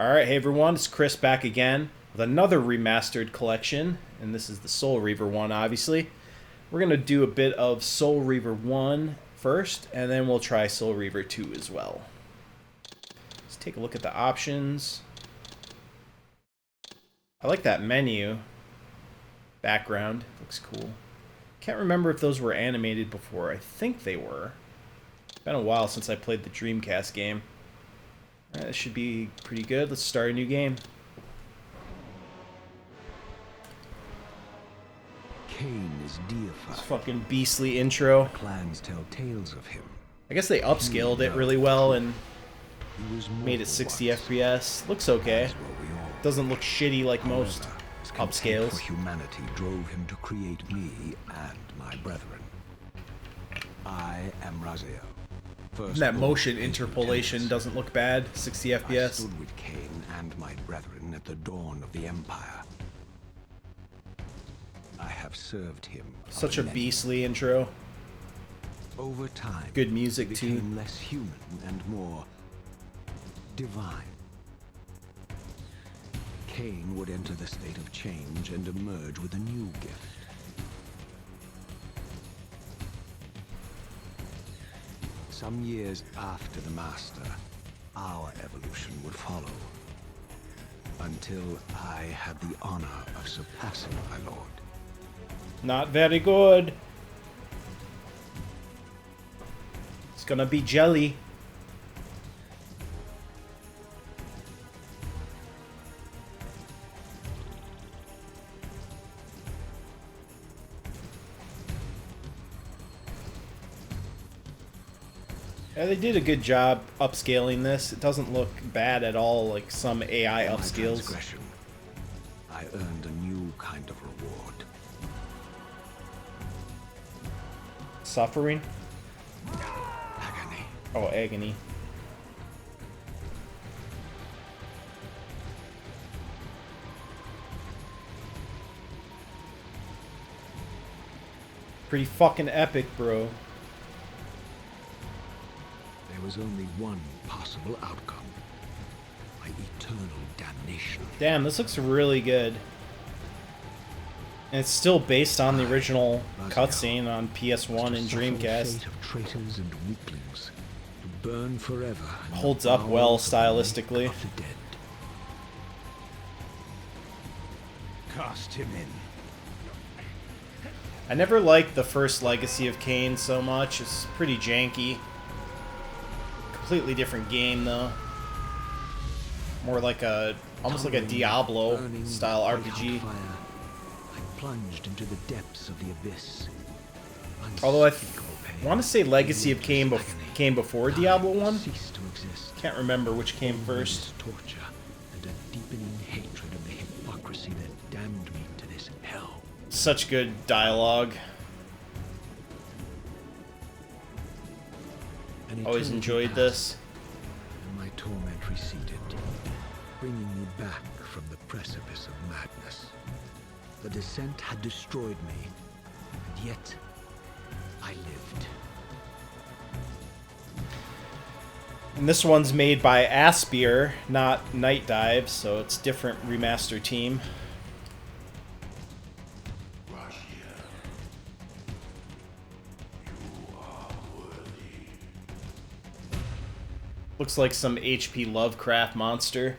Alright, hey everyone, it's Chris back again with another remastered collection, and this is the Soul Reaver one, obviously. We're going to do a bit of Soul Reaver 1 first, and then we'll try Soul Reaver 2 as well. Let's take a look at the options. I like that menu. Background, looks cool. Can't remember if those were animated before. I think they were. It's been a while since I played the Dreamcast game. Alright, this should be pretty good. Let's start a new game. Kain is deified. This fucking beastly intro. Clans tell tales of him. I guess they upscaled it really well and made it 60 FPS. Looks okay. Doesn't look shitty like most upscales. For humanity drove him to create me and my brethren. I am Raziel. That motion interpolation doesn't look bad. 60 I FPS. stood with Kain and my brethren at the dawn of the Empire. I have served him. Such a beastly intro. Over time, Good music he too. became less human and more divine. Kain would enter the state of change and emerge with a new gift. Some years after the Master, our evolution would follow. Until I had the honor of surpassing my lord. Not very good. It's gonna be jelly. Yeah, they did a good job upscaling this. It doesn't look bad at all like some AI For my upscales. transgression, I earned a new kind of reward. Suffering? Agony. Oh, agony. Pretty fucking epic, bro. There was only one possible outcome. My eternal damnation. Damn, this looks really good. And it's still based on the original cutscene on PS1 and Dreamcast. Fate of traitors and weaklings to burn forever. in the Holds up well bowels of the lake stylistically. of the dead. Cast him in. I never liked the first Legacy of Kain so much. It's pretty janky. Completely different game though. More like a, almost like a Diablo style RPG. Fire, I plunged into the depths of the abyss. Although I Unspeakable pain. want to say Legacy of Kain Agony. came before Diablo 1. Ceased to exist. Can't remember which came Endless first. torture and a deepening hatred of the hypocrisy that damned me to this hell. Such good dialogue. An Always eternity enjoyed passed, this. and my torment receded, bringing me back from the precipice of madness. The descent had destroyed me, and yet I lived. And this one's made by Aspyr, not Night Dive, so it's different remaster team. Looks like some HP Lovecraft monster.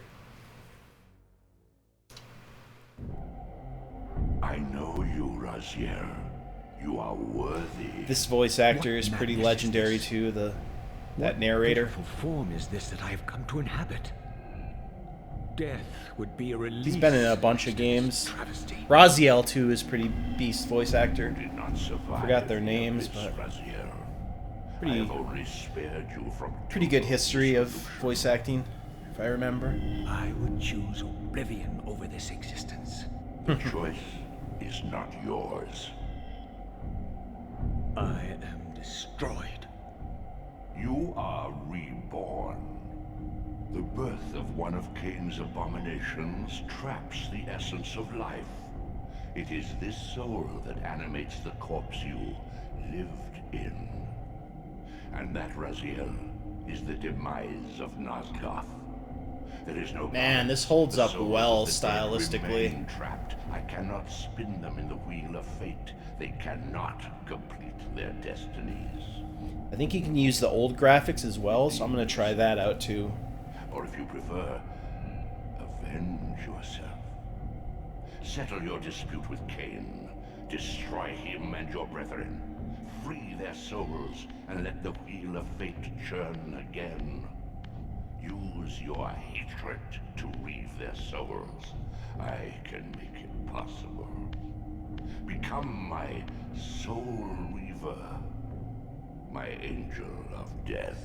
I know you, Raziel. You are worthy. This voice actor is What pretty madness is legendary this? too, that What narrator. pitiful form is this that I have come to inhabit? Death would be a release. He's been in a bunch of instead this games. Travesty. Raziel too is pretty beast voice actor. Did not survive. Forgot their the names, abyss, but Raziel. I pretty have only spared you from pretty good total history of dissolution. voice acting, if I remember. I would choose oblivion over this existence. The choice is not yours. I am destroyed. You are reborn. The birth of one of Kain's abominations traps the essence of life. It is this soul that animates the corpse you lived in. And that, Raziel, is the demise of Nazgoth. There is no Man, power. this holds The up souls well of the dead stylistically. remain trapped. I cannot spin them in the wheel of fate. They cannot complete their destinies. I think you can use the old graphics as well, so I'm going to try that out too. Or if you prefer, avenge yourself. Settle your dispute with Kain. Destroy him and your brethren. Free their souls and let the wheel of fate churn again. Use your hatred to reave their souls. I can make it possible. Become my soul reaver. My angel of death.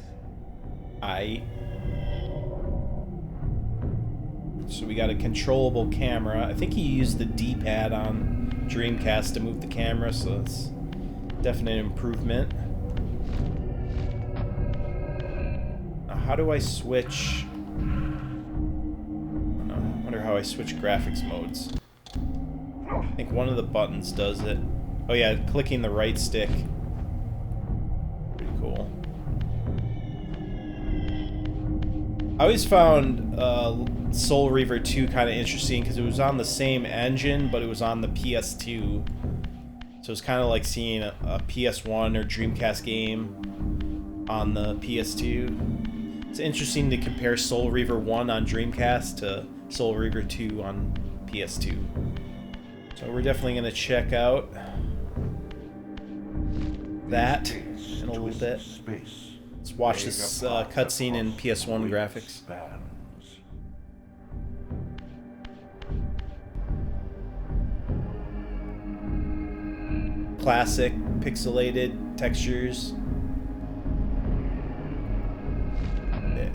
So we got a controllable camera. I think you used the D-pad on Dreamcast to move the camera, so it's definite improvement. Now, how do I switch? I wonder how I switch graphics modes. I think one of the buttons does it. Oh yeah, clicking the right stick. Pretty cool. I always found Soul Reaver 2 kind of interesting because it was on the same engine, but it was on the PS2. So it's kind of like seeing a PS1 or Dreamcast game on the PS2. It's interesting to compare Soul Reaver 1 on Dreamcast to Soul Reaver 2 on PS2. So we're definitely going to check out that in a little bit. Let's watch this cutscene in PS1 graphics. Classic pixelated textures. Yeah.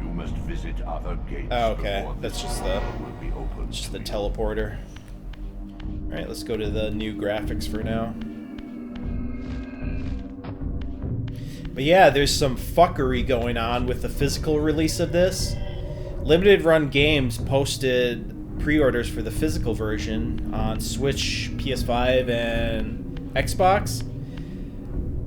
You must visit other gates. Oh, okay. before That's this just door will be opened just to the you. teleporter. Alright, let's go to the new graphics for now. But yeah, there's some fuckery going on with the physical release of this. Limited Run Games posted pre-orders for the physical version on Switch, PS5, and Xbox.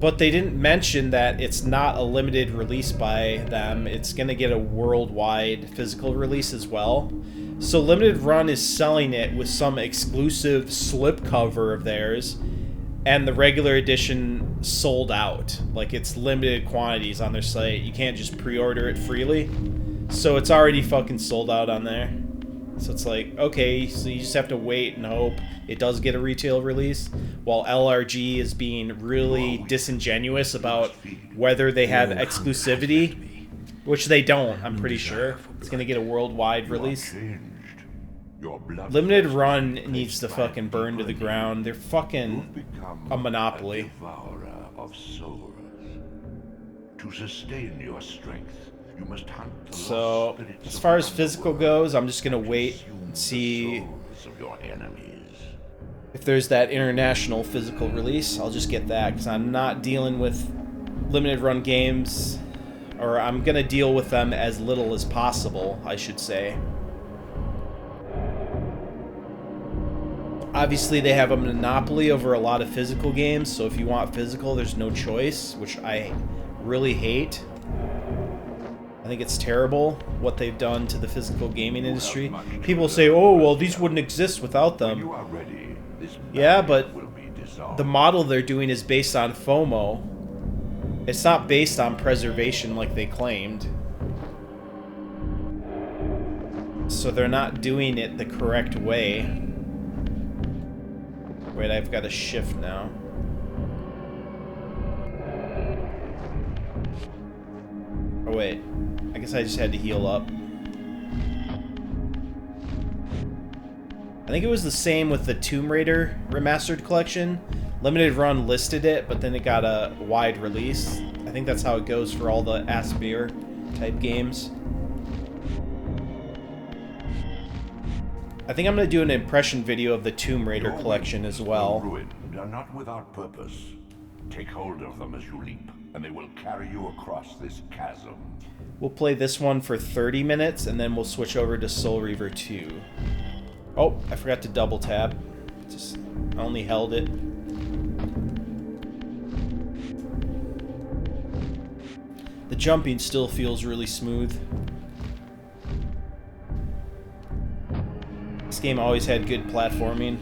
But they didn't mention that it's not a limited release by them. It's going to get a worldwide physical release as well. So Limited Run is selling it with some exclusive slipcover of theirs, and the regular edition sold out. Like, it's limited quantities on their site. You can't just pre-order it freely. So it's already fucking sold out on there. So it's like, okay, so you just have to wait and hope it does get a retail release, while LRG is being really disingenuous about whether they have exclusivity, which they don't, I'm pretty sure. It's going to get a worldwide release. Limited Run needs to fucking burn to the ground. They're fucking a monopoly. Of souls. To sustain your strength, you must hunt the So, lost spirits as of far as the physical underworld goes, I'm just going to to wait consume and the see souls of your enemies. if there's that international physical release. I'll just get that, because I'm not dealing with Limited Run games, or I'm going to deal with them as little as possible, I should say. Obviously, they have a monopoly over a lot of physical games, so if you want physical, there's no choice, which I really hate. I think it's terrible what they've done to the physical gaming industry. People say, oh, well, these wouldn't exist without When them. you are ready, this Yeah, barrier but will be dissolved. the model they're doing is based on FOMO. It's not based on preservation like they claimed. So they're not doing it the correct way. Wait, I've got a shift now. Oh wait, I guess I just had to heal up. I think it was the same with the Tomb Raider Remastered collection. Limited Run listed it, but then it got a wide release. I think that's how it goes for all the Aspyr type games. I think I'm going to do an impression video of the Tomb Raider Your collection wings, as well. though ruined, are not without purpose. Take hold of them as you leap, and they will carry you across this chasm. We'll play this one for 30 minutes, and then we'll switch over to Soul Reaver 2. Oh, I forgot to double tap. I only held it. The jumping still feels really smooth. This game always had good platforming.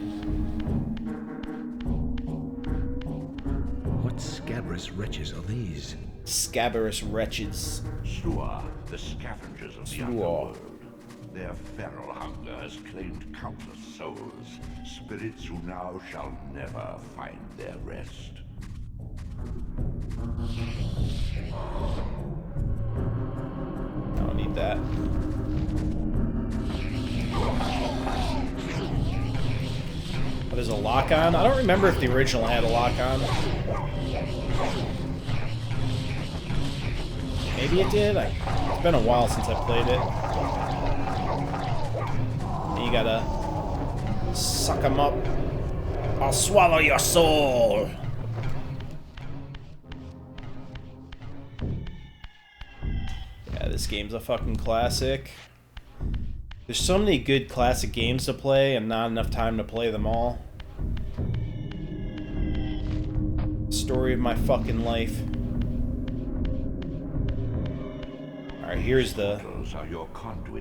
What scabrous wretches are these? Scabrous wretches. Slua, the scavengers of the underworld. Their feral hunger has claimed countless souls, spirits who now shall never find their rest. I don't need that. What is a lock-on? I don't remember if the original had a lock-on. Maybe it did? It's been a while since I played it. And you gotta suck them up. I'll swallow your soul! Yeah, this game's a fucking classic. There's so many good classic games to play and not enough time to play them all. Story of my fucking life. Alright, here's the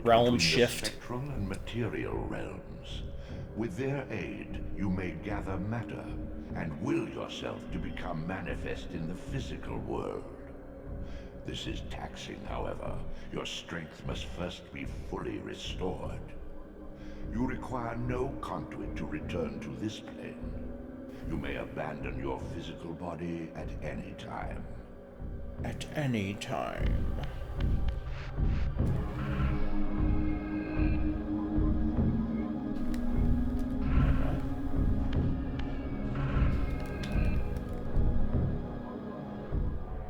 realm shift. The spectral and material realms. With their aid, you may gather matter and will yourself to become manifest in the physical world. This is taxing, however. Your strength must first be fully restored. You require no conduit to return to this plane. You may abandon your physical body at any time. At any time.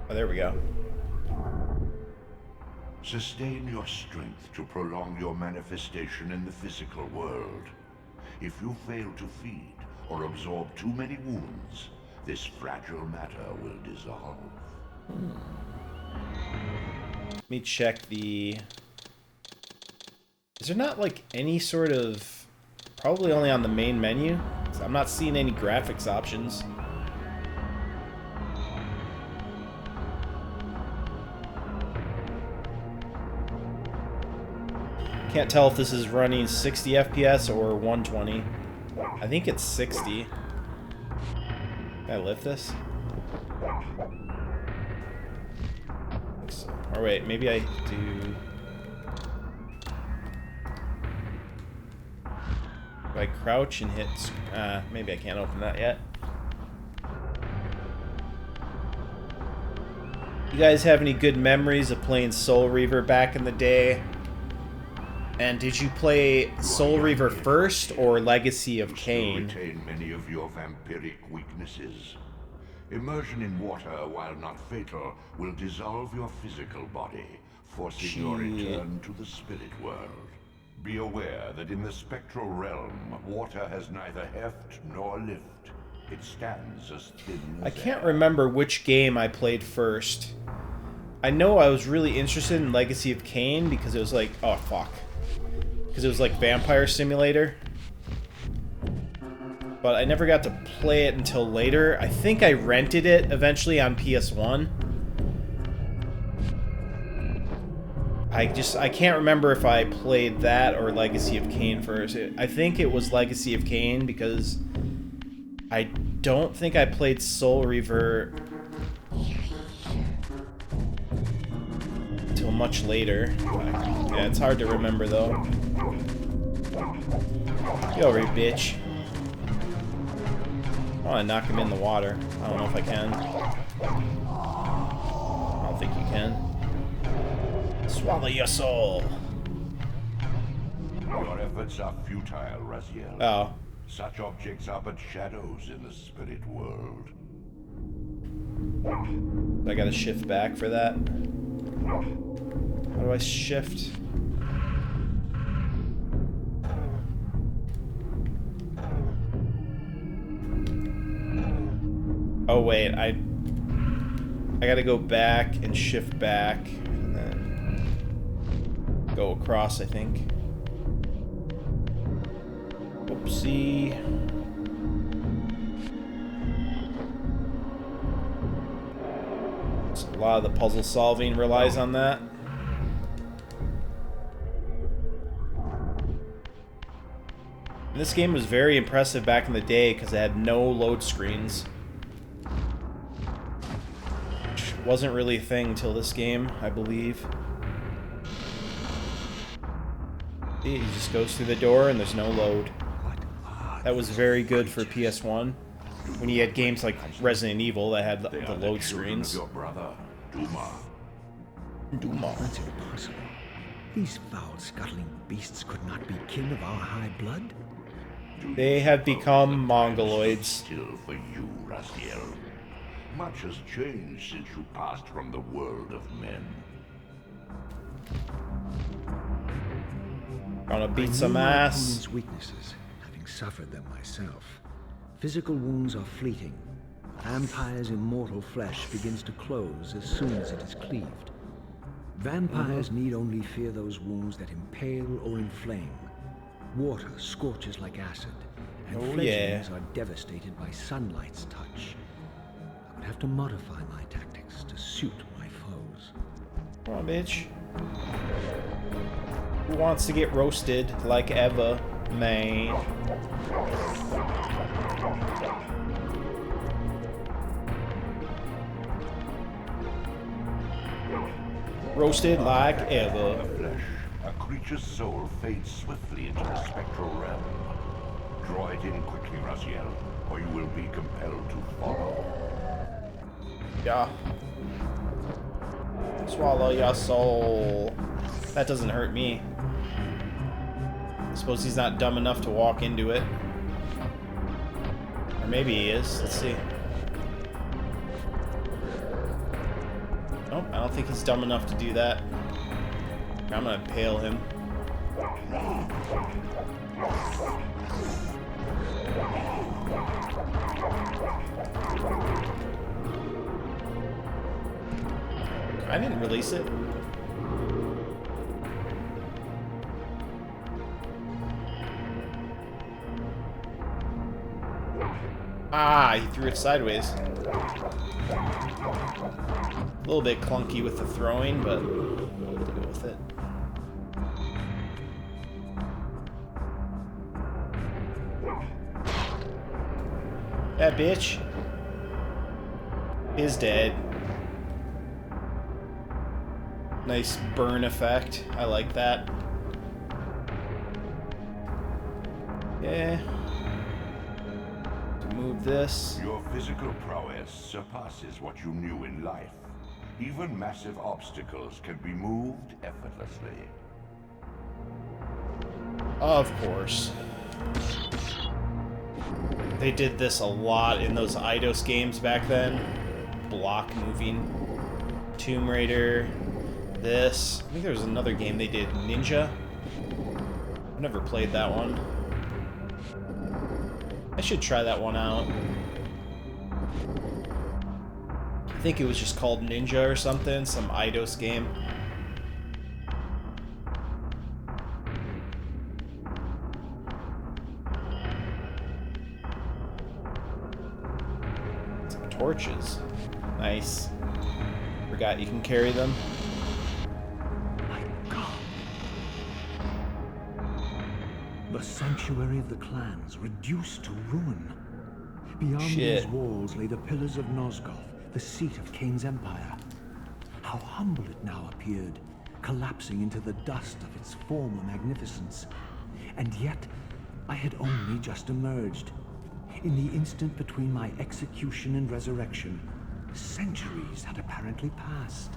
Oh, there we go. Sustain your strength to prolong your manifestation in the physical world. If you fail to feed or absorb too many wounds, this fragile matter will dissolve. Let me check the... Is there not, like, any sort of... Probably only on the main menu? 'Cause I'm not seeing any graphics options. Can't tell if this is running 60 FPS or 120. I think it's 60. Can I lift this? Or wait, maybe I do... If I crouch and hit... maybe I can't open that yet. You guys have any good memories of playing Soul Reaver back in the day? And did you play Soul Reaver first or Legacy of Kain? Retain many of your vampiric weaknesses. Immersion in water, while not fatal, will dissolve your physical body, forcing your return to the spirit world. Be aware that in the spectral realm, water has neither heft nor lift. It stands as thin as I can't air. remember which game I played first. I know I was really interested in Legacy of Kain because it was like, oh fuck. Because it was like Vampire Simulator. But I never got to play it until later. I think I rented it eventually on PS1. I can't remember if I played that or Legacy of Kain first. I think it was Legacy of Kain because I don't think I played Soul Reaver until much later. Yeah, it's hard to remember though. Get over here, bitch. I want to knock him in the water. I don't know if I can. I don't think you can. Swallow your soul. Your efforts are futile, Raziel. Oh. Such objects are but shadows in the spirit world. I gotta shift back for that. How do I shift? Oh wait, I gotta go back and shift back and then go across, I think. See. So a lot of the puzzle solving relies on that. And this game was very impressive back in the day because it had no load screens. Which wasn't really a thing till this game, I believe. See, he just goes through the door and there's no load. That was very good for PS1. When you had games like Resident Evil that had the load screens. Your brother, Duma. That's impossible. These foul, scuttling beasts could not be kin of our high blood. They have become mongoloids. Still for you, Raziel. Much has changed since you passed from the world of men. Gonna beat some I knew my ass. opponent's weaknesses, having suffered them myself. Physical wounds are fleeting. Vampire's immortal flesh begins to close as soon as it is cleaved. Vampires need only fear those wounds that impale or inflame. Water scorches like acid, and fledglings are devastated by sunlight's touch. I would have to modify my tactics to suit my foes. Come on, bitch. Who wants to get roasted like Eva, man? Roasted like Eva. Flesh, a creature's soul fades swiftly into the spectral realm. Draw it in quickly, Raziel, or you will be compelled to follow. Yeah. Swallow your soul. That doesn't hurt me. I suppose he's not dumb enough to walk into it. Or maybe he is. Let's see. Nope, I don't think he's dumb enough to do that. I'm gonna impale him. I didn't release it. Ah, he threw it sideways. A little bit clunky with the throwing, but we'll go with it. That bitch is dead. Nice burn effect. I like that. Yeah. To move this. Your physical prowess surpasses what you knew in life. Even massive obstacles can be moved effortlessly. Of course. They did this a lot in those Eidos games back then. Block moving. Tomb Raider. This. I think there was another game they did. Ninja. I've never played that one. I should try that one out. I think it was just called Ninja or something. Some Eidos game. Some torches. Nice. Forgot you can carry them. The sanctuary of the clans reduced to ruin. Beyond Shit. these walls lay the pillars of Nosgoth, the seat of Kain's empire. How humble it now appeared, collapsing into the dust of its former magnificence. And yet, I had only just emerged. In the instant between my execution and resurrection, centuries had apparently passed.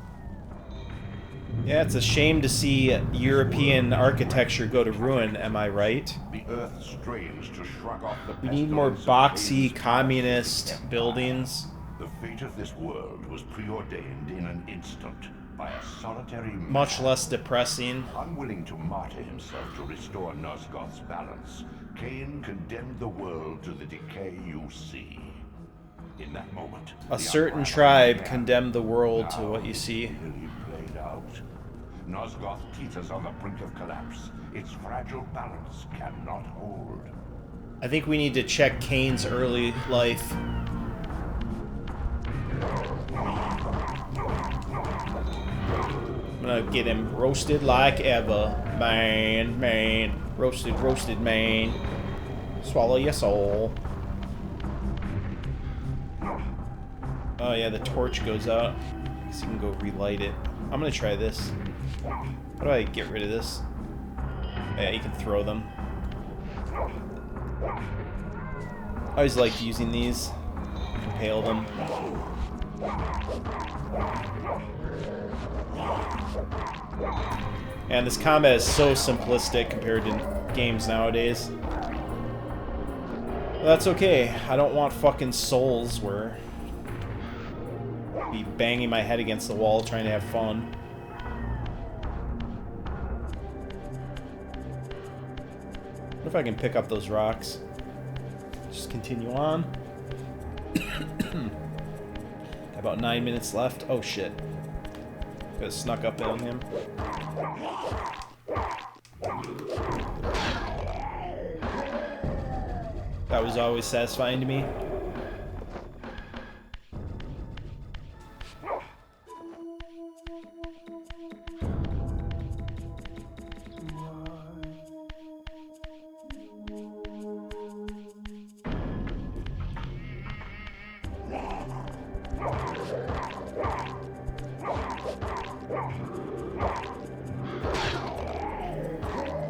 Yeah, it's a shame to see European architecture go to ruin, am I right? The earth strains to shrug off the We need more pestilence of boxy, Kain's communist empire. buildings. The fate of this world was preordained in an instant by a solitary man. Much less depressing. Unwilling to martyr himself to restore Nosgoth's balance, Kain condemned the world to the decay you see. In that moment, A the certain unraveling tribe began. condemned the world to Now what you see. clearly played out. Nosgoth teeters on the brink of collapse. Its fragile balance cannot hold. I think we need to check Kain's early life. I'm gonna get him roasted like ever. Man. Roasted, man. Swallow your soul. Oh yeah, the torch goes out. I guess you can go relight it. I'm gonna try this. How do I get rid of this? Yeah, you can throw them. I always liked using these. Impale them. And this combat is so simplistic compared to games nowadays. But that's okay. I don't want fucking Souls where I'll be banging my head against the wall trying to have fun. What if I can pick up those rocks? Just continue on. About 9 minutes left. Oh shit. Could have snuck up on him. That was always satisfying to me.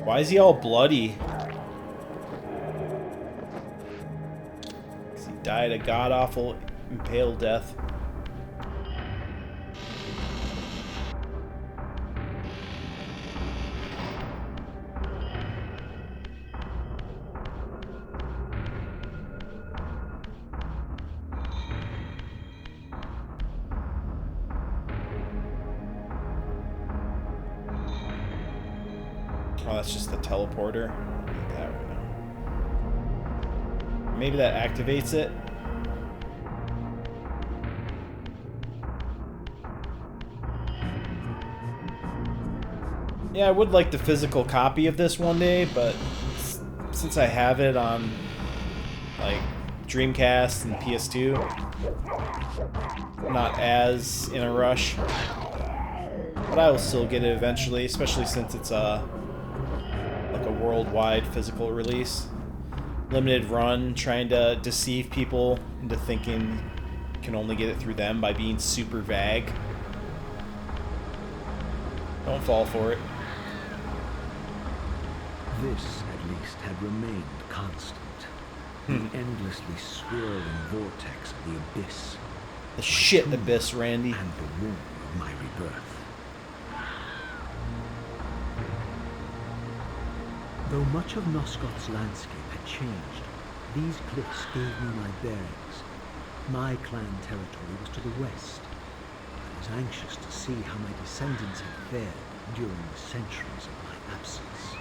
Why is he all bloody? Because he died a god-awful impale death. Oh, that's just the teleporter. Maybe that activates it. Yeah, I would like the physical copy of this one day, but since I have it on like Dreamcast and PS2, I'm not as in a rush. But I will still get it eventually, especially since it's a worldwide physical release. Limited run, trying to deceive people into thinking you can only get it through them by being super vague. Don't fall for it. This, at least, had remained constant. The endlessly swirling vortex of the abyss. The shit abyss, Randy. And the womb of my rebirth. Though much of Nosgoth's landscape had changed, these cliffs gave me my bearings. My clan territory was to the west. I was anxious to see how my descendants had fared during the centuries of my absence.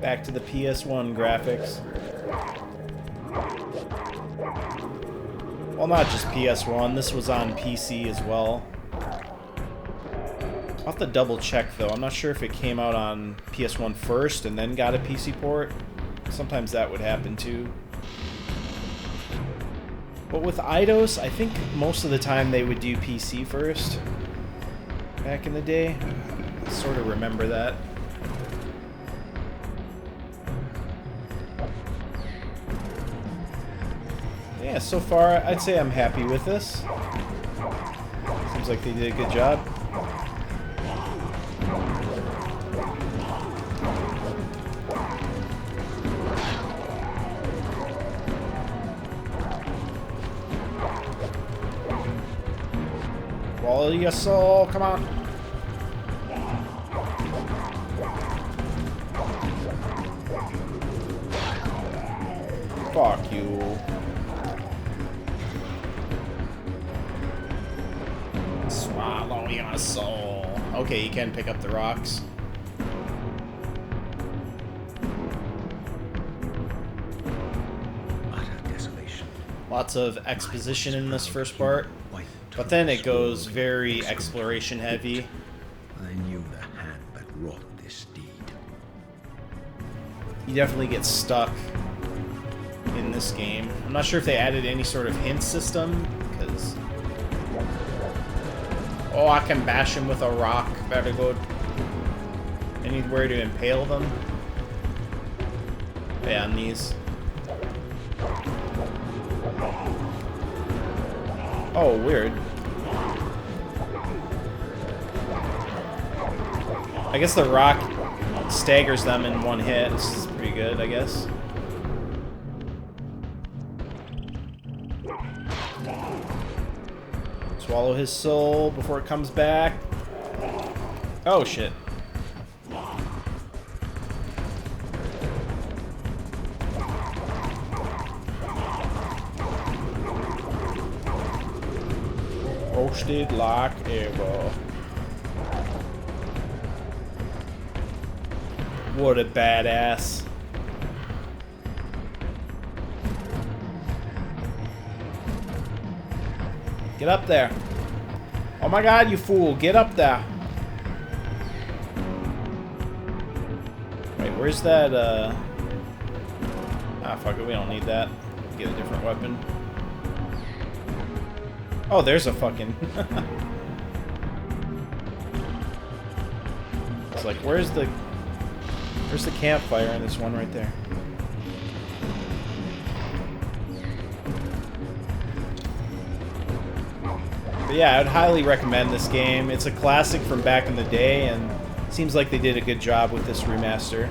Back to the PS1 graphics. Well, not just PS1. This was on PC as well. I'll have to double check, though. I'm not sure if it came out on PS1 first and then got a PC port. Sometimes that would happen, too. But with Eidos, I think most of the time they would do PC first. Back in the day. I sort of remember that. Yeah, so far, I'd say I'm happy with this. Seems like they did a good job. Swallow your soul, come on. Fuck you. Swallow your soul. Okay, you can pick up the rocks. Lots of exposition in this first part, but then it goes very exploration heavy. I knew the hand that wrought this deed. You definitely get stuck in this game. I'm not sure if they added any sort of hint system, because... Oh, I can bash him with a rock. Very good. Anywhere to impale them? Yeah, on these. Oh, weird. I guess the rock staggers them in one hit. This is pretty good, I guess. Swallow his soul before it comes back. Oh, shit. Roasted like ever. What a badass. Get up there. Oh my god, you fool. Get up there. Wait, where's that, Ah, fuck it. We don't need that. Get a different weapon. Oh, there's a fucking... It's like, where's the campfire in this one right there? But yeah, I would highly recommend this game. It's a classic from back in the day, and it seems like they did a good job with this remaster.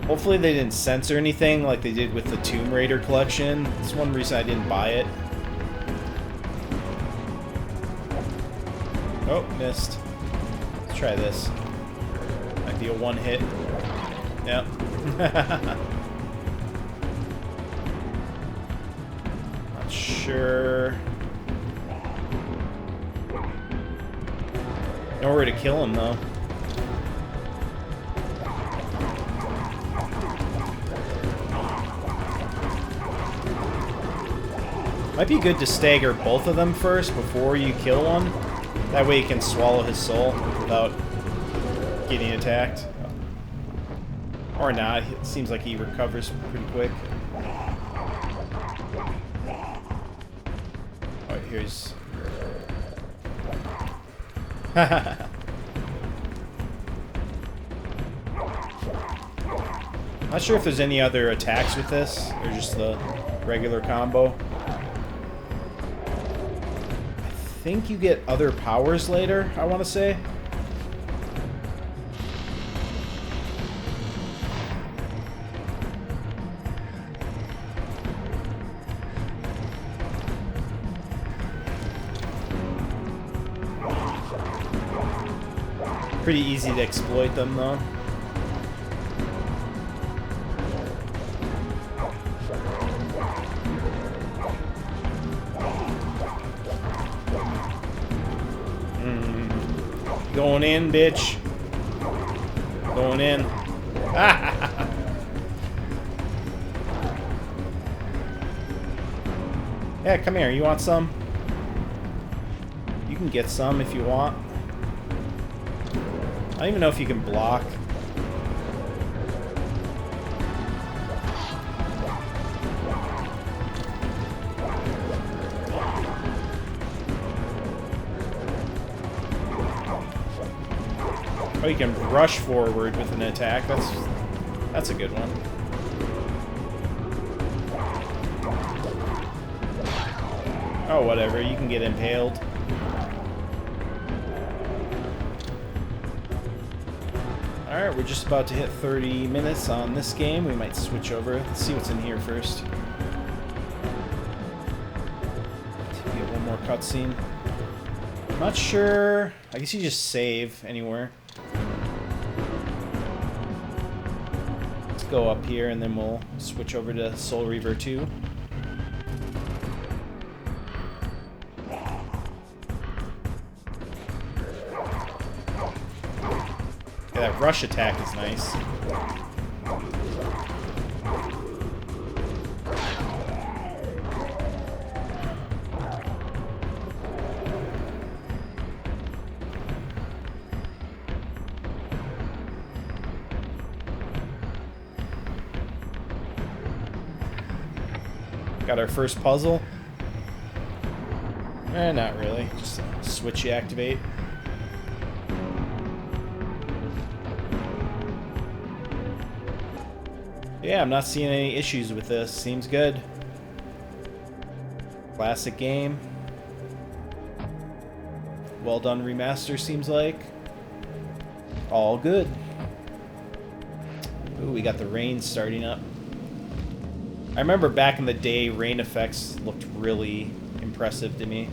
Hopefully they didn't censor anything like they did with the Tomb Raider collection. That's one reason I didn't buy it. Oh, missed. Let's try this. Might be a one hit. Yep. Not sure. Nowhere to kill him though. Might be good to stagger both of them first before you kill one. That way you can swallow his soul without getting attacked. Or not. It seems like he recovers pretty quick. Alright, here's... Not sure if there's any other attacks with this, or just the regular combo. I think you get other powers later, I want to say. Pretty easy to exploit them, though. Going in, bitch. Going in. Yeah, come here. You want some? You can get some if you want. I don't even know if you can block. Oh, you can rush forward with an attack. That's a good one. Oh, whatever. You can get impaled. Alright, we're just about to hit 30 minutes on this game. We might switch over. Let's see what's in here first. Get one more cutscene. Not sure. I guess you just save anywhere. Let's go up here and then we'll switch over to Soul Reaver 2. Yeah, that rush attack is nice. Got our first puzzle. Not really. Just a switch you activate. Yeah, I'm not seeing any issues with this. Seems good. Classic game. Well done remaster, seems like. All good. Ooh, we got the rain starting up. I remember back in the day, rain effects looked really impressive to me.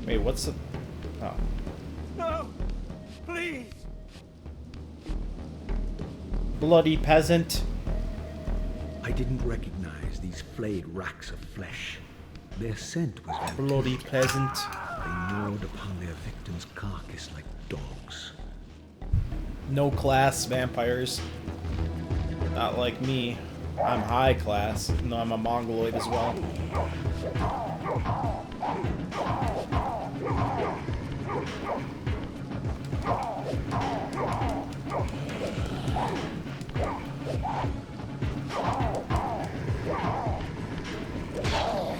Wait, what's the... Oh. No! Please! Bloody peasant. I didn't recognize these flayed racks of flesh. Their scent was vampiric. Bloody peasant. They gnawed upon their victim's carcass like dogs. No class vampires. Not like me. I'm high class, even though I'm a mongoloid as well.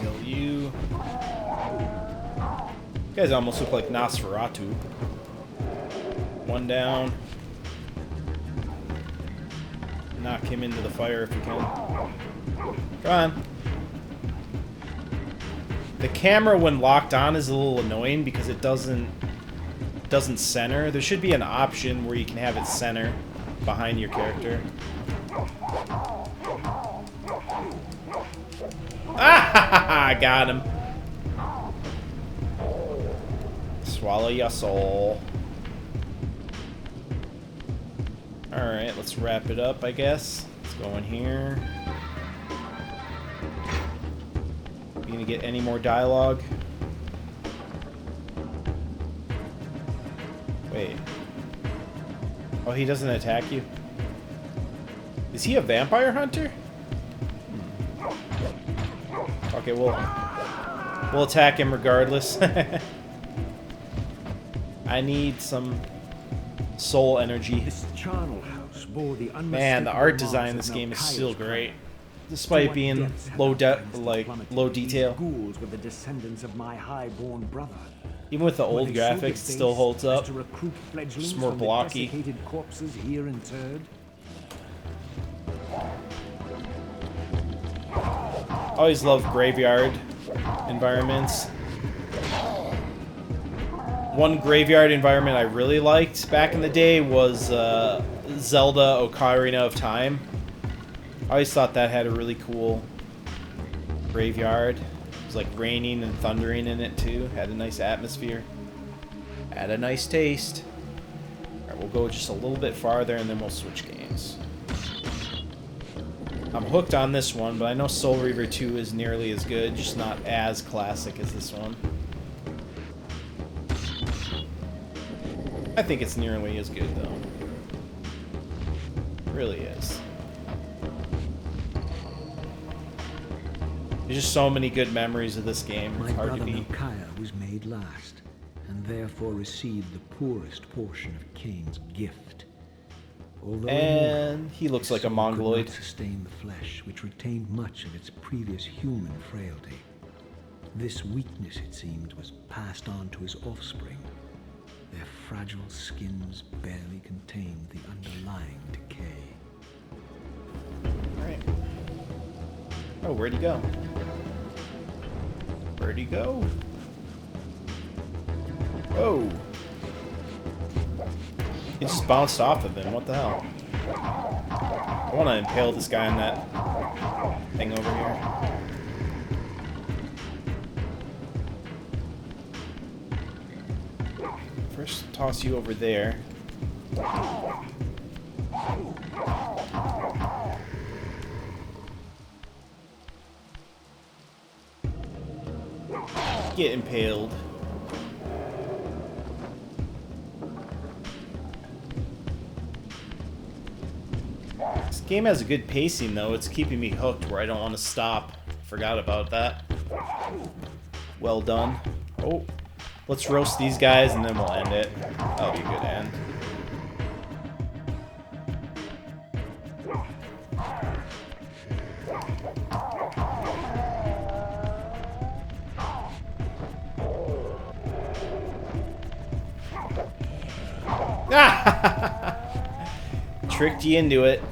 Kill you. You guys almost look like Nosferatu. One down. Knock him into the fire if you can. Come on. The camera when locked on is a little annoying because it doesn't center. There should be an option where you can have it center behind your character. Ah! I got him. Swallow your soul. Alright, let's wrap it up, I guess. Let's go in here. You gonna get any more dialogue? Wait. Oh, he doesn't attack you? Is he a vampire hunter? Okay, we'll attack him regardless. I need some soul energy. This charnel house bore the Man, the art design in this game is still great, despite being low detail. Ghouls were the descendants of my high-born brother. Even with the old Were they so graphics, it still holds debased up. as to recruit fledglings Just more from the blocky. desiccated corpses here interred? Always love graveyard environments. One graveyard environment I really liked back in the day was Zelda Ocarina of Time. I always thought that had a really cool graveyard. It was like raining and thundering in it too. Had a nice atmosphere. Had a nice taste. Alright, we'll go just a little bit farther and then we'll switch games. I'm hooked on this one, but I know Soul Reaver 2 is nearly as good, just not as classic as this one. I think it's nearly as good, though. It really is. There's just so many good memories of this game. It's My hard to brother beat. Micaiah was made last, and therefore received the poorest portion of Kain's gift. Although And he looks like a could mongoloid. not sustain the flesh, which retained much of its previous human frailty. This weakness, it seemed, was passed on to his offspring. Their fragile skins barely contained the underlying decay. Alright. Oh, where'd he go? Where'd he go? Oh! He just bounced off of him. What the hell? I want to impale this guy on that thing over here. First, toss you over there. Get impaled. Game has a good pacing though. It's keeping me hooked where I don't want to stop. Forgot about that. Well done. Oh, let's roast these guys and then we'll end it. That'll be a good end. Tricked you into it.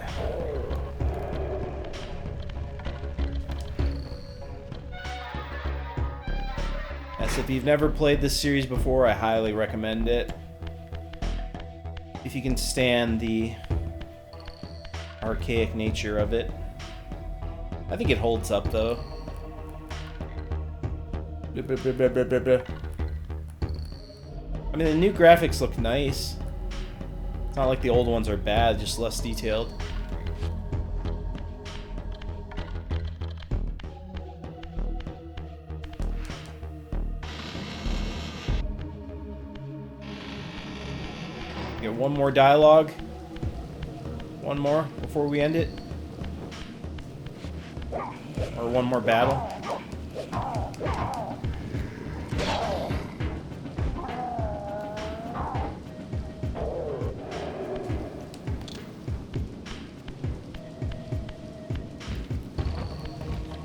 Yes, if you've never played this series before, I highly recommend it. If you can stand the archaic nature of it. I think it holds up though. I mean, the new graphics look nice. It's not like the old ones are bad, just less detailed. Get one more dialogue. One more before we end it. Or one more battle.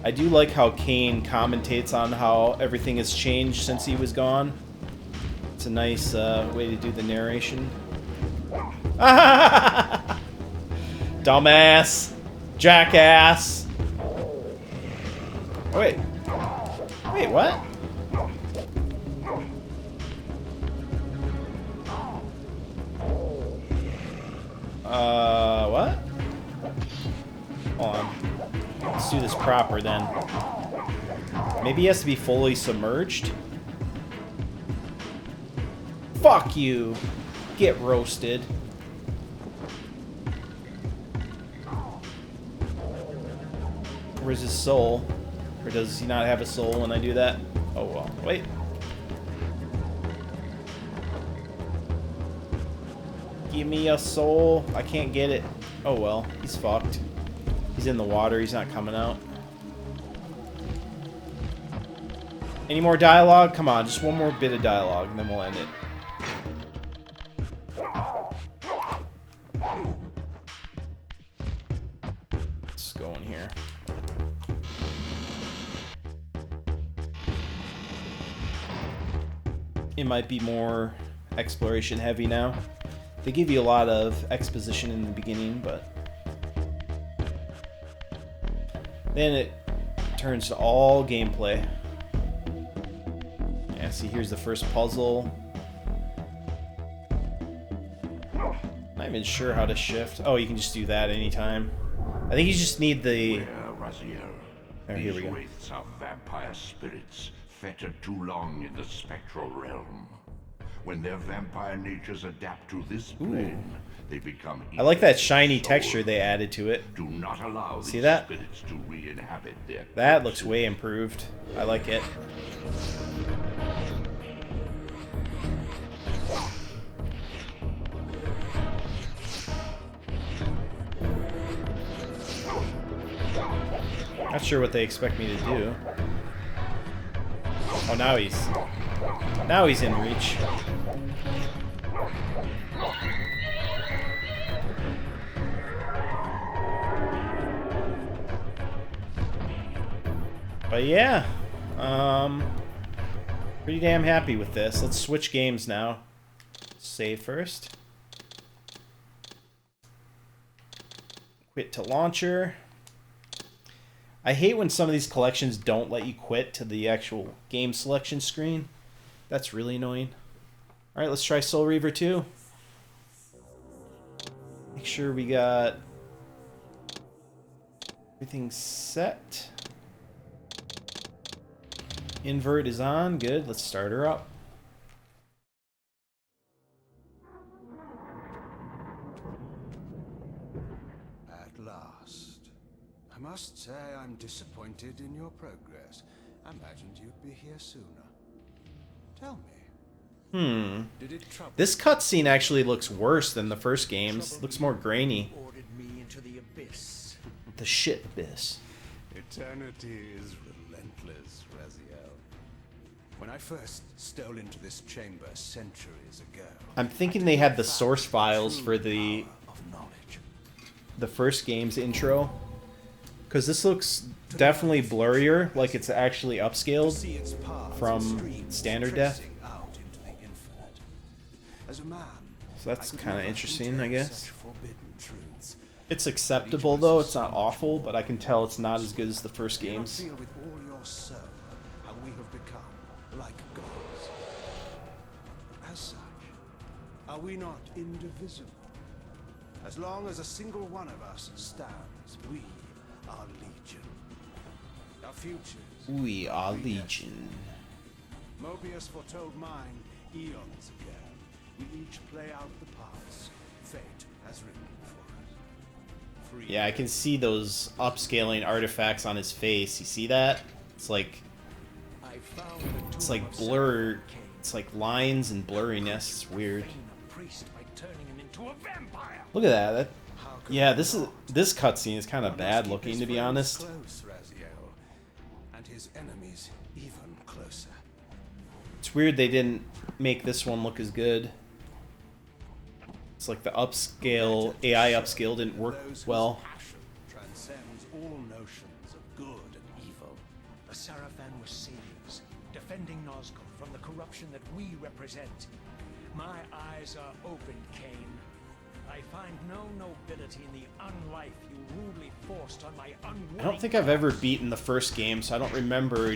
I do like how Kain commentates on how everything has changed since he was gone. It's a nice way to do the narration. Dumbass! Jackass! Oh, wait. Wait, what? What? Hold on. Let's do this proper then. Maybe he has to be fully submerged? Fuck you! Get roasted. Where's his soul? Or does he not have a soul when I do that? Oh well. Wait. Give me a soul. I can't get it. Oh well. He's fucked. He's in the water. He's not coming out. Any more dialogue? Come on. Just one more bit of dialogue and then we'll end it. Let's go in here. It might be more exploration heavy now. They give you a lot of exposition in the beginning, but then it turns to all gameplay. Yeah, see, here's the first puzzle. Not even sure how to shift. Oh, you can just do that anytime. I think you just need the... Oh, here we go. Wraiths are vampire spirits, fettered too long in the spectral realm. When their vampire natures adapt to this plane, they become... I like that shiny texture they added to it. Do not allow See these that? spirits to re-inhabit their That looks way improved. I like it. Not sure what they expect me to do. Oh, now he's in reach. But yeah, pretty damn happy with this. Let's switch games now. Save first. Quit to launcher. I hate when some of these collections don't let you quit to the actual game selection screen. That's really annoying. Alright, let's try Soul Reaver 2. Make sure we got everything set. Invert is on. Good. Let's start her up. At last. I must say I'm disappointed in your progress. I imagined you'd be here sooner. Tell me. Did it trouble This cutscene actually looks worse than the first game's. Looks more grainy. Ordered me into the abyss. The shit abyss. Eternity is relentless, Raziel. When I first stole into this chamber centuries ago, I'm thinking they had the source files for the of knowledge. first game's intro, because this looks definitely blurrier, like it's actually upscaled See its paths and from streams standard def. tracing out into the infinite. As a man, So that's I could kind of never interesting, I contain guess. such forbidden truths. It's acceptable though. It's not awful, but I can tell it's not as good as the first Do you not games. feel with all your soul how we have become like gods? As such, are we not indivisible? As long as a single one of us stands, we are legion. Our futures. We are Legion. Mobius foretold mine eons ago. We each play out the parts fate has written for us. Free Yeah, I can see those upscaling artifacts on his face. You see that? It's like I found the it's tomb like of blur. Cain. It's like lines and blurriness. It's weird. Feign a priest by turning him into a vampire. Look at that. How could Yeah, we this is not? this cutscene is kind of One bad must keep looking, his to be friends honest. Close, Raziel, and his enemies even closer. It's weird they didn't make this one look as good. It's like the upscale AI upscale didn't work Those whose well. passion transcends all notions of good and evil. The Sarafan were saviors, defending Nazgul from the corruption that we represent. My eyes are open, Kain. I find no nobility in the unlife you rudely forced on my unwilling I don't think I've ever beaten the first game, so I don't remember.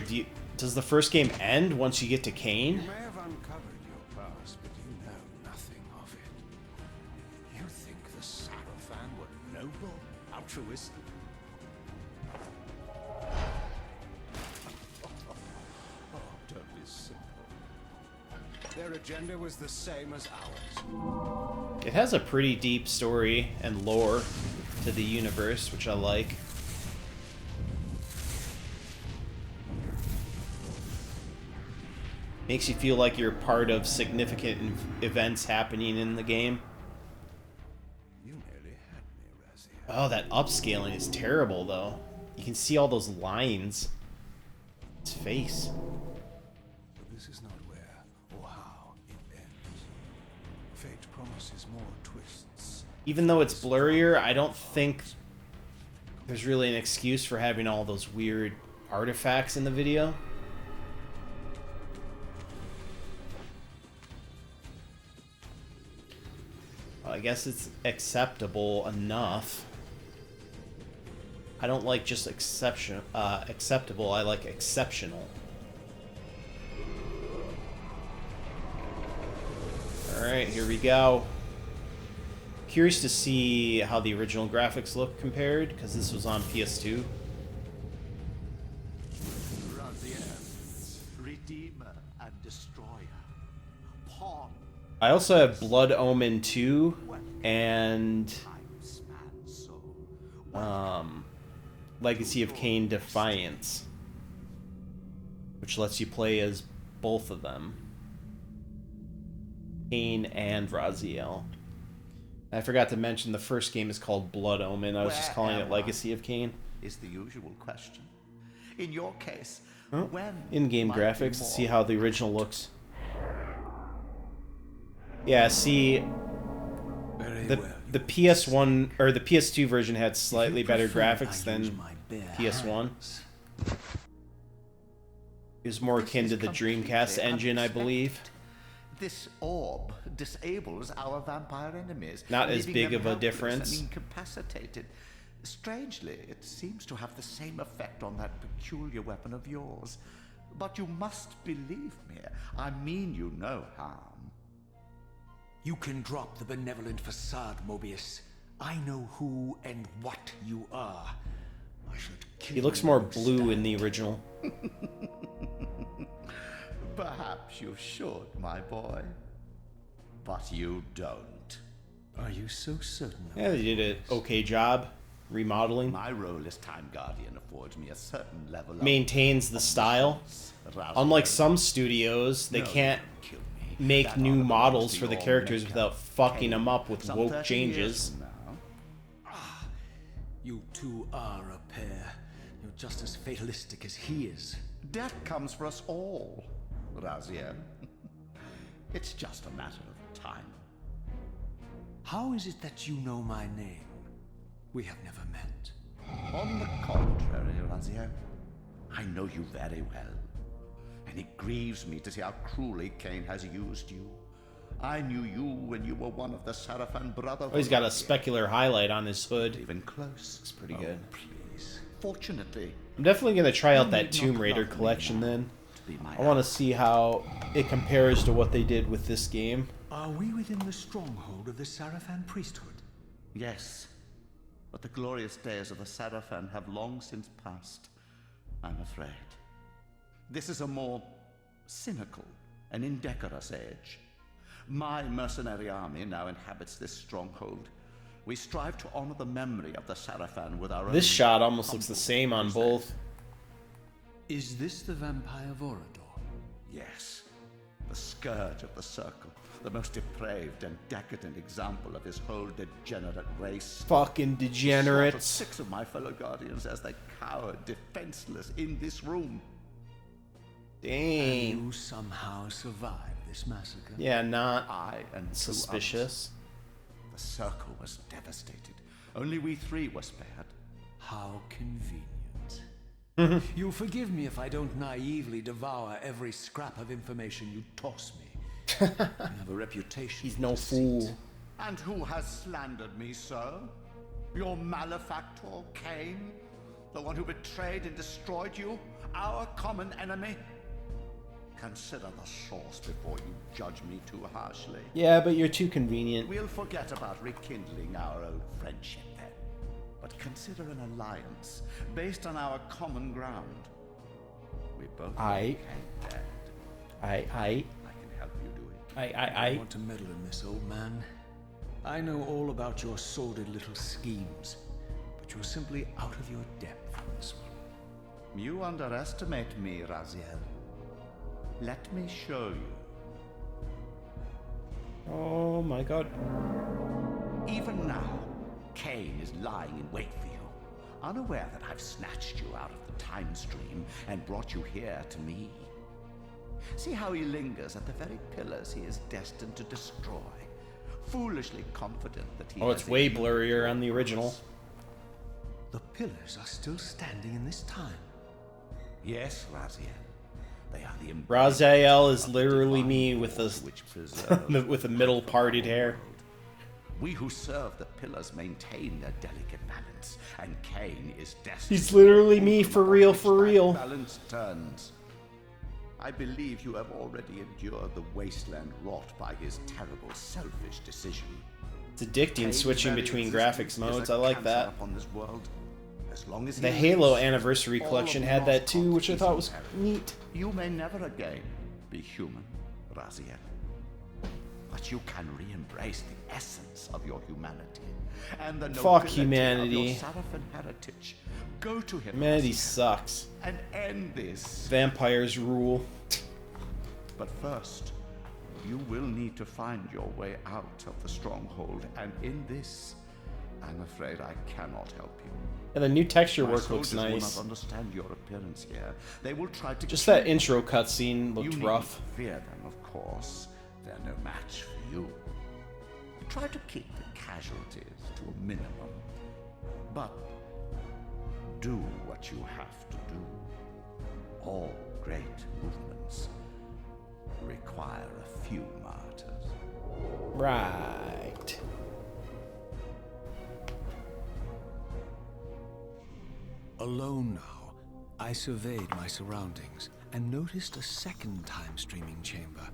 Does the first game end once you get to You Kain? may have uncovered your past, but you know nothing of it. You think the Sarafan were noble, altruistic? Oh, don't be simple. Their agenda was the same as ours. It has a pretty deep story and lore to the universe, which I like. Makes you feel like you're part of significant events happening in the game. You nearly had me, Raziel. Oh, that upscaling is terrible, though. You can see all those lines. His face. But this is not where or how it ends. Fate promises more twists. Even though it's blurrier, I don't think there's really an excuse for having all those weird artifacts in the video. I guess it's acceptable enough. I don't like just acceptable, I like exceptional. Alright, here we go. Curious to see how the original graphics look compared, because this was on PS2. Raziel, Redeemer and Destroyer. Pawn, I also have Blood Omen 2 and timespan soul. Legacy of Kain Defiance, which lets you play as both of them, Kain and Raziel. I forgot to mention the first game is called Blood Omen. I was just calling it Legacy of Kain. Is the usual question. In your case, Oh, when in-game might be graphics. Let's see more? how the original looks. Yeah, see, Very the well. the PS1 or the PS2 version had slightly better graphics than PS1. It was more This akin is to the Dreamcast completely engine, I believe. unexpected. This orb disables our vampire enemies. Not as leaving big them of a helpless difference. and incapacitated. Strangely, it seems to have the same effect on that peculiar weapon of yours. But you must believe me. I mean you no harm. You can drop the benevolent facade, Mobius. I know who and what you are. I should kill He looks you more instead. blue in the original. Perhaps you should, my boy. But you don't. Are you so certain of Yeah, they did an okay job remodeling. My role as Time Guardian affords me a certain level of Maintains the style. rather Unlike than- some studios, they No, can't you kill me. make That new honor belongs models to for the your characters maker, without fucking Kain. them up with Some woke 30 years changes. from now. You two are a pair. You're just as fatalistic as he is. Death comes for us all, Raziel. It's just a matter of time. How is it that you know my name? We have never met. On the contrary, Raziel, I know you very well. And it grieves me to see how cruelly Kain has used you. I knew you when you were one of the Sarafan Brotherhood. Oh, he's got a specular highlight on his hood. Even close. It's pretty good. Please. Fortunately, I'm definitely going to try out You that need Tomb not Raider love me collection now then. to be my I want to see how it compares to what they did with this game. Are we within the stronghold of the Sarafan priesthood? Yes, but the glorious days of the Sarafan have long since passed, I'm afraid. This is a more cynical and indecorous age. My mercenary army now inhabits this stronghold. We strive to honor the memory of the Sarafan with our This own shot almost looks the humble same on crusade. both. Is this the Vampire Vorador? Yes, the scourge of the Circle, the most depraved and decadent example of his whole degenerate race. Fucking Slaughtered degenerates. 6 of my fellow guardians as they cowered defenseless in this room. Dang. You somehow survived this massacre. Yeah, not I and 2 suspicious. others. The Circle was devastated. Only we 3 were spared. How convenient. You'll forgive me if I don't naively devour every scrap of information you toss me. I have a reputation. He's for no deceit. fool. And who has slandered me so? Your malefactor, Kain? The one who betrayed and destroyed you? Our common enemy? Consider the source before you judge me too harshly. Yeah, but you're too convenient. We'll forget about rekindling our old friendship then. But consider an alliance based on our common ground. We both Aye. Kain dead. I I can help you do it. I don't want to meddle in this, old man. I know all about your sordid little schemes, but you're simply out of your depth on this one. You underestimate me, Raziel. Let me show you. Oh my god. Even now, Kain is lying in wait for you, unaware that I've snatched you out of the time stream and brought you here to me. See how he lingers at the very pillars he is destined to destroy, foolishly confident that he Oh, it's has way a- blurrier on the original. The pillars are still standing in this time. Yes, Raziel. They are the Raziel is of the literally divine me with force the which preserves with the middle parted hair. We who serve the pillars maintain their delicate balance, and Kain is destined. He's literally to me, open for upon real, which for that real. Balance turns. I believe you have already endured the wasteland wrought by his terrible, selfish decision. It's addicting Kain's switching very between existence graphics modes. is a I like cancer that. upon this world. As long as The he Halo lives, Anniversary all Collection of had that lost too, which I is thought was inherent. neat. You may never again be human, Raziel. But you can re-embrace the essence of your humanity and the Fuck nobility humanity. of your Sarafan heritage. Go to him, Humanity Raziel, sucks. and end this. Vampires rule. But first, you will need to find your way out of the stronghold, and in this, I'm afraid I cannot help you. And the new texture My work looks soldiers will nice. not understand your appearance here. They will try to Just kill that you. intro cutscene looked You rough. needn't fear them, of course. They're no match for you. Try to keep the casualties to a minimum. But do what you have to do. All great movements require a few martyrs. Right. Alone now, I surveyed my surroundings and noticed a second time-streaming chamber.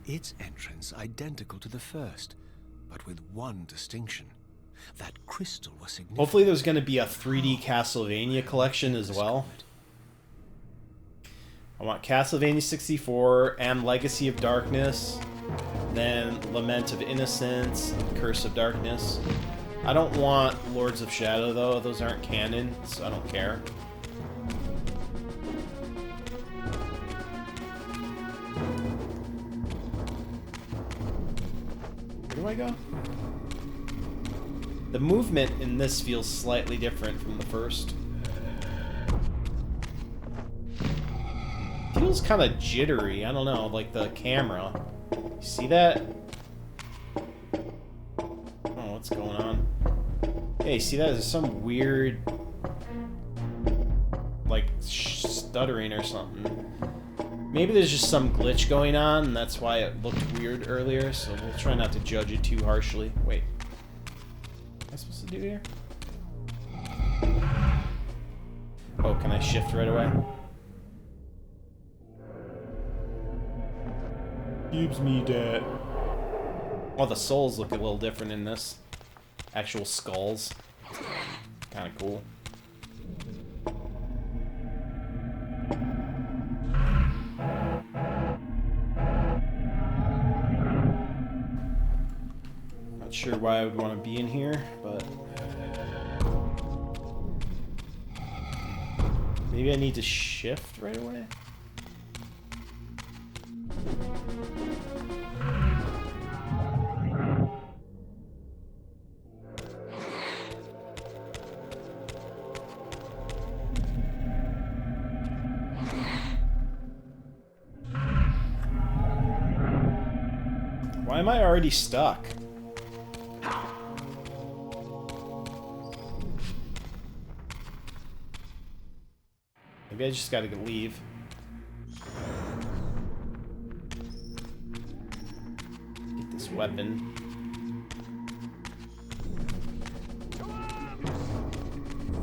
Its entrance identical to the first, but with one distinction. That crystal was significant. Hopefully there's going to be a 3D Castlevania collection as well. I want Castlevania 64 and Legacy of Darkness, then Lament of Innocence, and Curse of Darkness. I don't want Lords of Shadow though, those aren't canon, so I don't care. Where do I go? The movement in this feels slightly different from the first. Feels kind of jittery. I don't know, like the camera. You see that? Oh, what's going on? Hey, see that? There's some weird, like, stuttering or something. Maybe there's just some glitch going on, and that's why it looked weird earlier, so we'll try not to judge it too harshly. Wait. What am I supposed to do here? Oh, can I shift right away? Gives me that. Oh, the souls look a little different in this. Actual skulls. Kind of cool. Not sure why I would want to be in here, but maybe I need to shift right away. Why am I already stuck? Maybe I just gotta leave. Get this weapon.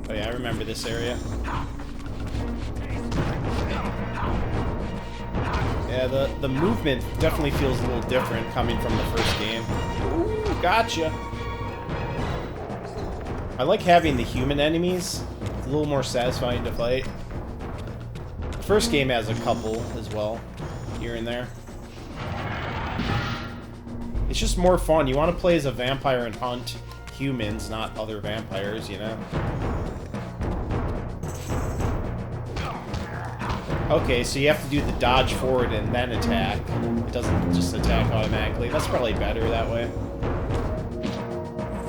Oh yeah, I remember this area. Yeah, the movement definitely feels a little different coming from the first game. Ooh, gotcha! I like having the human enemies. It's a little more satisfying to fight. The first game has a couple as well, here and there. It's just more fun. You want to play as a vampire and hunt humans, not other vampires, you know? Okay, so you have to do the dodge forward and then attack. It doesn't just attack automatically. That's probably better that way.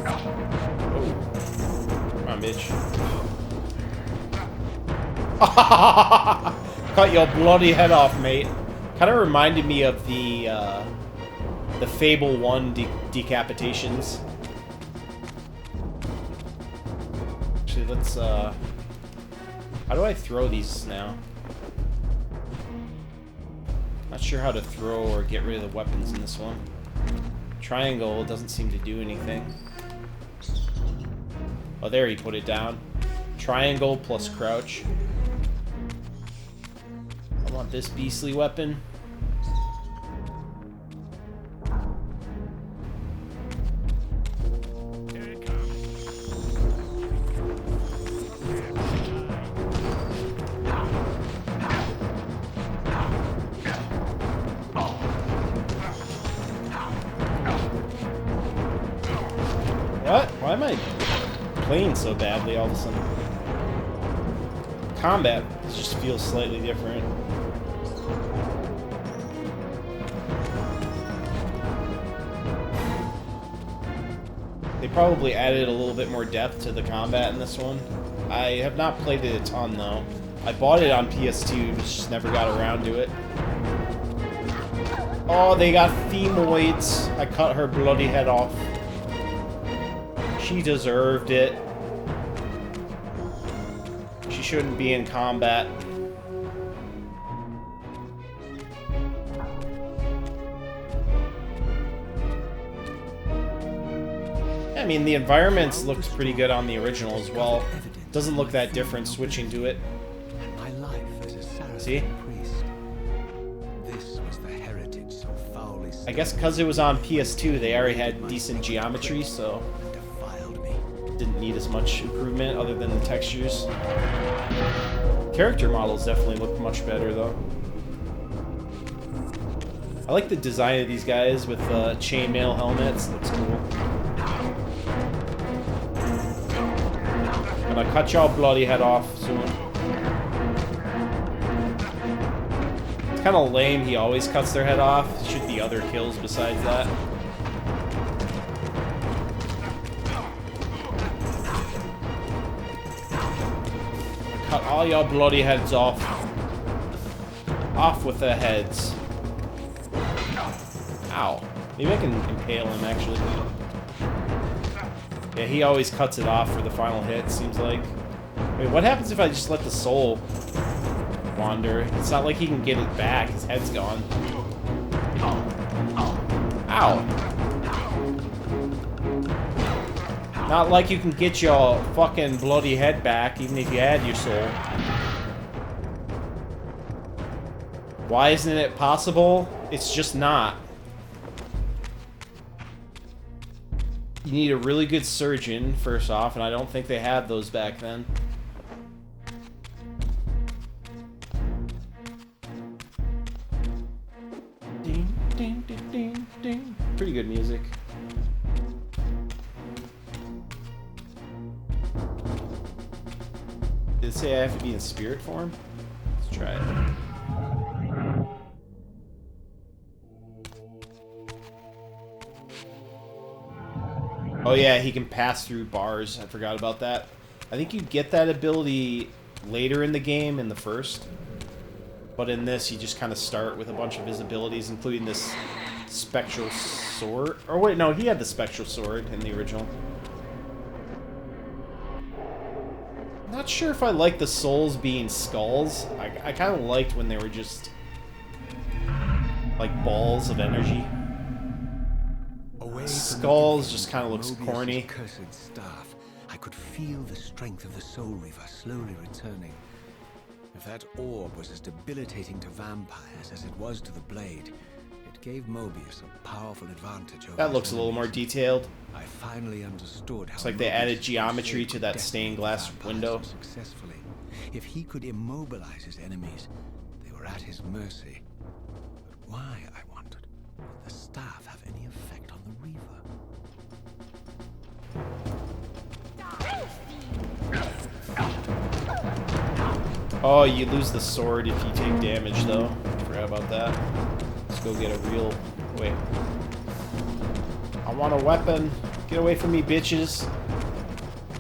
Oh. Come on, bitch. Cut your bloody head off, mate. Kind of reminded me of the Fable 1 decapitations. Actually, let's, how do I throw these now? Not sure how to throw or get rid of the weapons in this one. Triangle doesn't seem to do anything. Oh, there he put it down. Triangle plus crouch. I want this beastly weapon. What? Why am I playing so badly all of a sudden? Combat just feels slightly different. They probably added a little bit more depth to the combat in this one. I have not played it a ton though. I bought it on PS2, but just never got around to it. Oh, they got femoids. I cut her bloody head off. She deserved it. She shouldn't be in combat. I mean, the environments looked pretty good on the original as well. Doesn't look that different switching to it. See? I guess because it was on PS2, they already had decent geometry, so didn't need as much improvement other than the textures. Character models definitely look much better, though. I like the design of these guys with chainmail helmets. Looks cool. Gonna cut y'all bloody head off soon. It's kind of lame. He always cuts their head off. Should be other kills besides that. Cut all your bloody heads off. Off with their heads. Ow. Maybe I can impale him, actually. Yeah, he always cuts it off for the final hit, seems like. Wait, what happens if I just let the soul wander? It's not like he can get it back. His head's gone. Ow. Not like you can get your fucking bloody head back, even if you had your soul. Why isn't it possible? It's just not. You need a really good surgeon, first off, and I don't think they had those back then. Ding, ding, ding, ding, ding. Pretty good music. Did it say I have to be in spirit form? Let's try it. Oh yeah, he can pass through bars. I forgot about that. I think you get that ability later in the game, in the first. But in this, you just kind of start with a bunch of his abilities, including this spectral sword. Or wait, no, he had the spectral sword in the original. Not sure if I like the souls being skulls. I kind of liked when they were just like balls of energy. Skulls just kind of looks corny. Cursed staff, I could feel the strength of the Soul Reaver slowly returning. If that orb was as debilitating to vampires as it was to the blade, it gave Mobius a powerful advantage over That looks his a little more enemies. detailed. I finally understood how Looks like they Mobius added could geometry save to the that destiny stained of glass vampires window. so successfully. If he could immobilize his enemies, they were at his mercy. But why, I wondered, would the staff have any effect on the Reaver? Oh, you lose the sword if you take damage, though. Forgot about that. Let's go get a real... Wait. I want a weapon. Get away from me, bitches.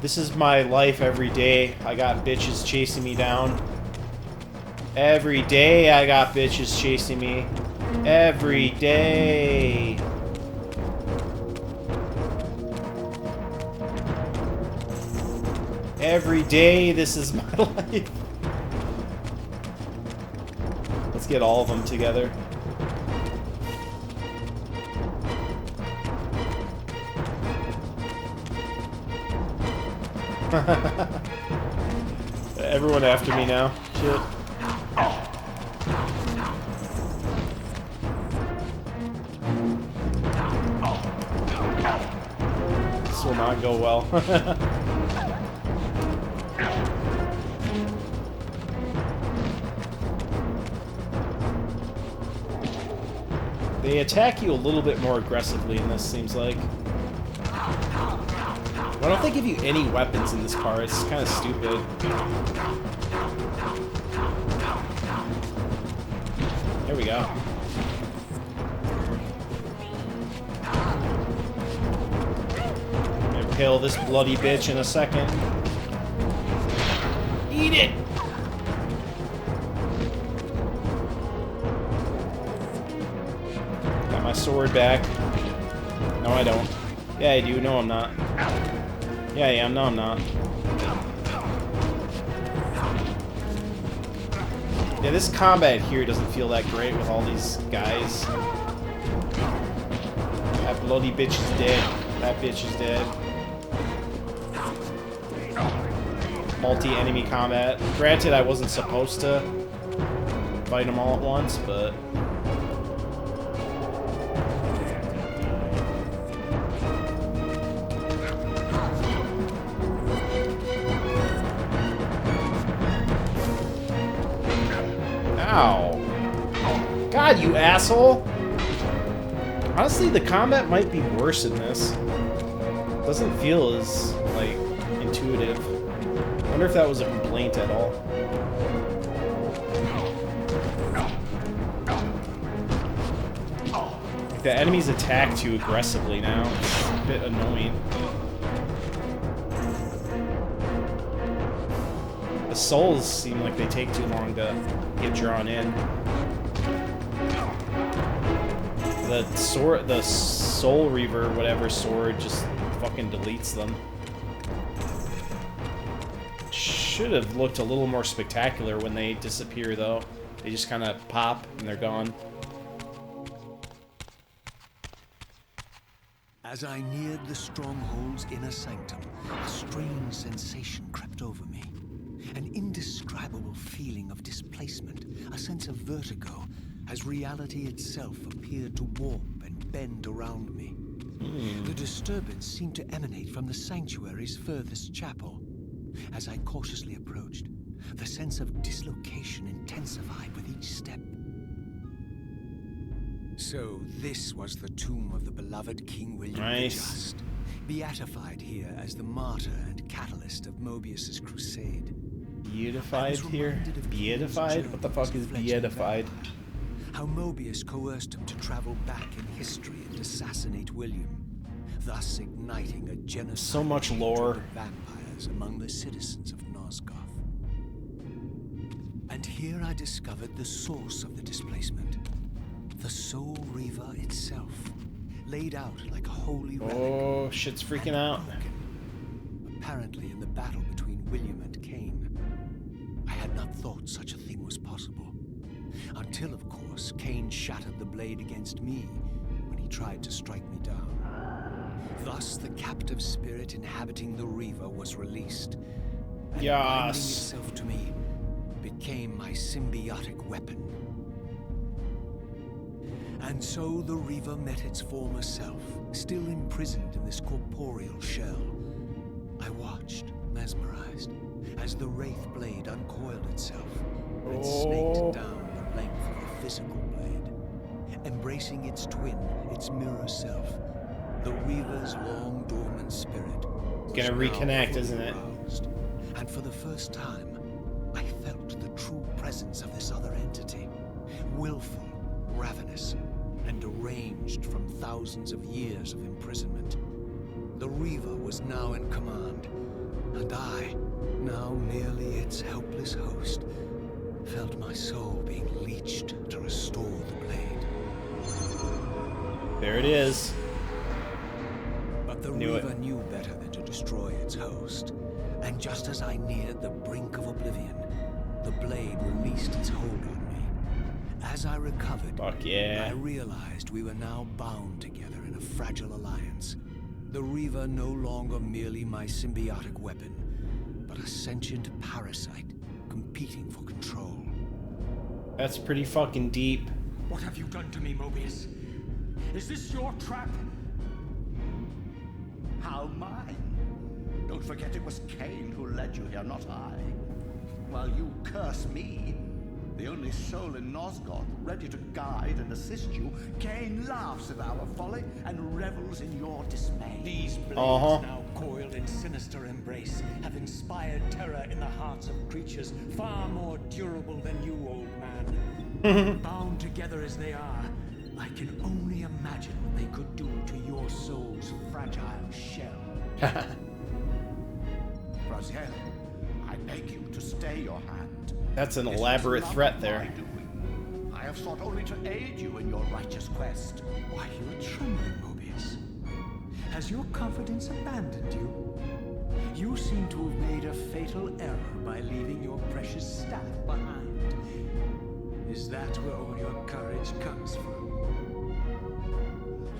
This is my life every day. I got bitches chasing me down. Every day I got bitches chasing me. Every day. Every day, this is my life. Let's get all of them together. Everyone after me now. Shit. This will not go well. They attack you a little bit more aggressively in this, seems like. I don't think they give you any weapons in this part. It's kind of stupid. There we go. I'm gonna kill this bloody bitch in a second. Eat it! Got my sword back. No, I don't. Yeah, I do. No, I'm not. Yeah, I am. No, I'm not. Yeah, this combat here doesn't feel that great with all these guys. That bloody bitch is dead. That bitch is dead. Multi-enemy combat. Granted, I wasn't supposed to fight them all at once, but... Ow. God, you asshole! Honestly, the combat might be worse in this. Doesn't feel as, like, intuitive. I wonder if that was a complaint at all. Like, the enemies attack too aggressively now. It's a bit annoying. The souls seem like they take too long to get drawn in. The sword, the Soul Reaver, whatever sword, just fucking deletes them. Should have looked a little more spectacular when they disappear, though. They just kind of pop and they're gone. As I neared the stronghold's inner sanctum, a strange sensation crept over me. An indescribable feeling of displacement, a sense of vertigo, as reality itself appeared to warp and bend around me. The disturbance seemed to emanate from the sanctuary's furthest chapel. As I cautiously approached, the sense of dislocation intensified with each step. So this was the tomb of the beloved King William the Just, beatified here as the martyr and catalyst of Mobius's crusade. Beatified here? Beatified? What the fuck is beatified? How Mobius coerced him to travel back in history and assassinate William, thus igniting a genocide So much lore. of vampires among the citizens of Nosgoth. And here I discovered the source of the displacement. The Soul Reaver itself, laid out like a holy relic. Oh, shit's freaking out. Apparently in the battle between William and Kain. I had not thought such a thing was possible. Until, of course, Kain shattered the blade against me when he tried to strike me down. Thus, the captive spirit inhabiting the Reaver was released. And binding Yes. itself to me became my symbiotic weapon. And so the Reaver met its former self, still imprisoned in this corporeal shell. I watched, mesmerized, as the Wraith blade uncoiled itself and snaked down the length of the physical blade, embracing its twin, its mirror self. The Reaver's long dormant spirit was Gonna now reconnect, fully isn't it? aroused. And for the first time, I felt the true presence of this other entity, willful, ravenous, and deranged from thousands of years of imprisonment. The Reaver was now in command, and I, now merely its helpless host, felt my soul being leeched to restore the blade. There it is. But the Knew it. Reaver knew better than to destroy its host, and just as I neared the brink of oblivion, the blade released its hold on me. As I recovered, Fuck yeah. I realized we were now bound together in a fragile alliance. The Reaver no longer merely my symbiotic weapon, but a sentient parasite competing for control. That's pretty fucking deep. What have you done to me, Mobius? Is this your trap? How mine? Don't forget it was Kain who led you here, not I. While you curse me, the only soul in Nosgoth ready to guide and assist you, Kain laughs at our folly and revels in your dismay. These blades, now coiled in sinister embrace, have inspired terror in the hearts of creatures far more durable than you, old man. Bound together as they are, I can only imagine what they could do to your soul's fragile shell. Raziel, I beg you to stay your hand. That's an This elaborate was not threat my there. doing. I have sought only to aid you in your righteous quest. Why, you are trembling, Mobius. Has your confidence abandoned you? You seem to have made a fatal error by leaving your precious staff behind. Is that where all your courage comes from?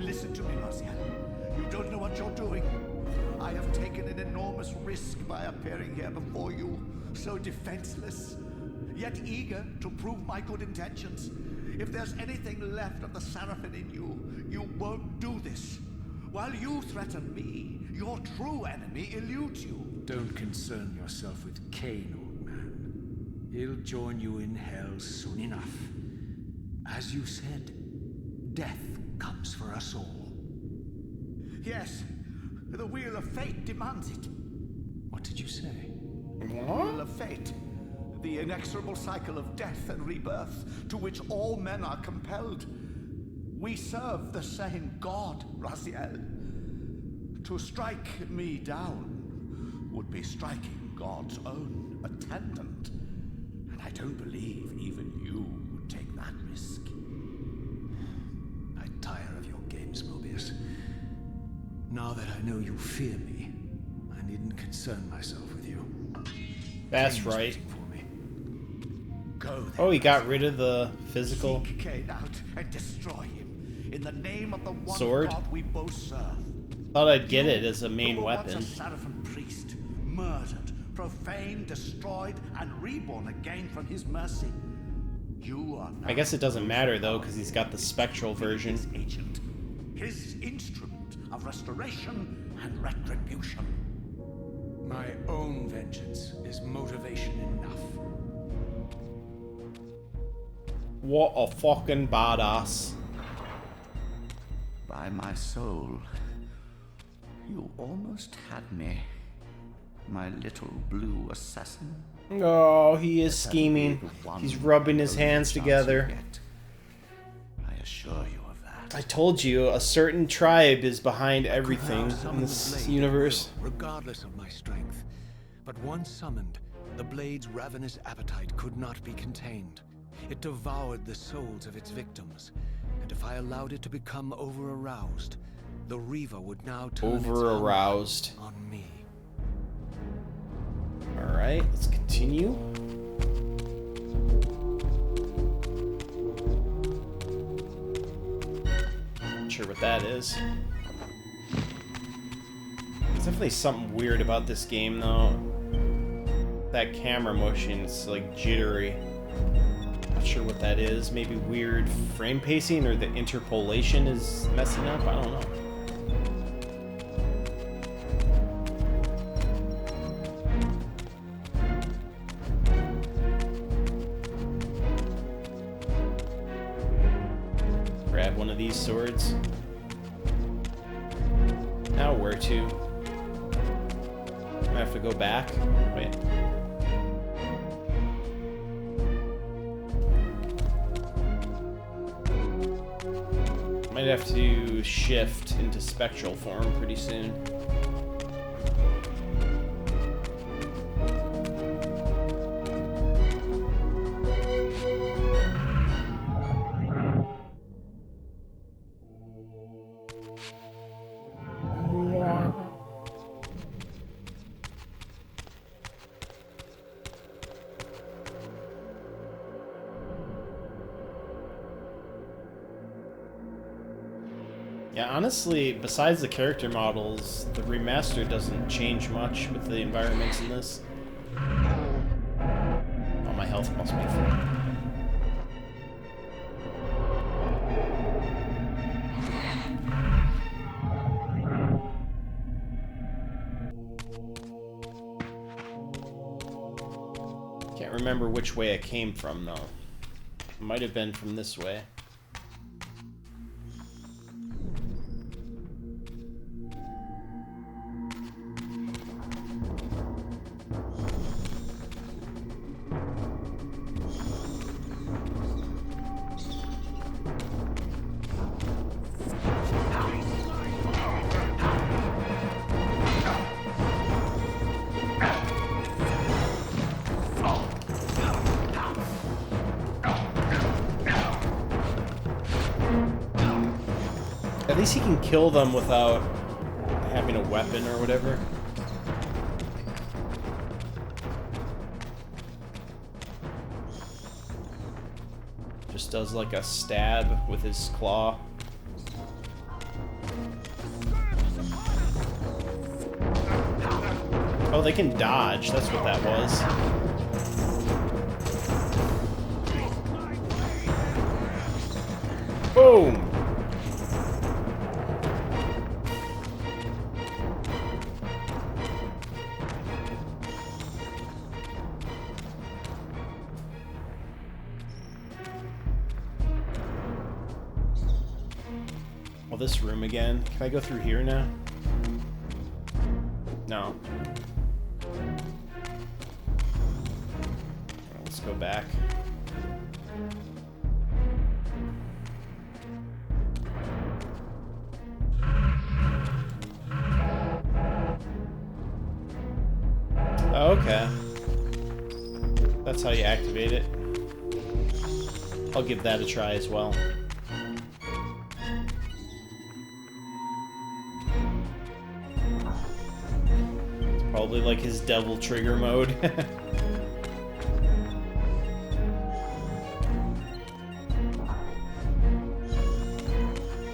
Listen to me, Raziel. You don't know what you're doing. I have taken an enormous risk by appearing here before you, so defenseless, yet eager to prove my good intentions. If there's anything left of the Seraphim in you, you won't do this. While you threaten me, your true enemy eludes you. Don't concern yourself with Kain, old man. He'll join you in hell soon enough. As you said, death comes for us all. Yes, the Wheel of Fate demands it. What did you say? Wheel of Fate. The inexorable cycle of death and rebirth to which all men are compelled. We serve the same God, Raziel. To strike me down would be striking God's own attendant. And I don't believe even you would take that risk. I tire of your games, Mobius. Now that I know you fear me, I needn't concern myself with you. That's Kain was right. waiting for me. Go then. Oh, he got rid of the physical Seek Kain out and destroy him in the name of the one sword. God we both serve. Thought I'd get it as a main Who were once weapon. a Seraphim priest, murdered, profaned, destroyed, and reborn again from his mercy. You are now I guess it doesn't matter though, because he's got the spectral his version. agent, his instrument of restoration and retribution. My own vengeance is motivation enough. What a fucking badass. By my soul, you almost had me, my little blue assassin. Oh, he is scheming. He's rubbing his hands together. I assure you of that. I told you, a certain tribe is behind everything Now summon in the this blade at universe. will, regardless of my strength. But once summoned, the blade's ravenous appetite could not be contained. It devoured the souls of its victims, and if I allowed it to become over-aroused, the Reaver would now turn its Over-aroused. hunger on me. Alright, let's continue. Not sure what that is. There's definitely something weird about this game, though. That camera motion is like jittery. Not sure what that is. Maybe weird frame pacing, or the interpolation is messing up. I don't know. Grab one of these swords. Now where to? I have to go back. Wait. Might have to shift into spectral form pretty soon. Yeah, honestly, besides the character models, the remaster doesn't change much with the environments in this. Oh, my health must be full. Can't remember which way I came from, though. It might have been from this way. At least he can kill them without having a weapon or whatever. Just does like a stab with his claw. Oh, they can dodge. That's what that was. Boom! Well, this room again. Can I go through here now? No. Let's go back. Oh, okay. That's how you activate it. I'll give that a try as well. It's probably like his devil trigger mode.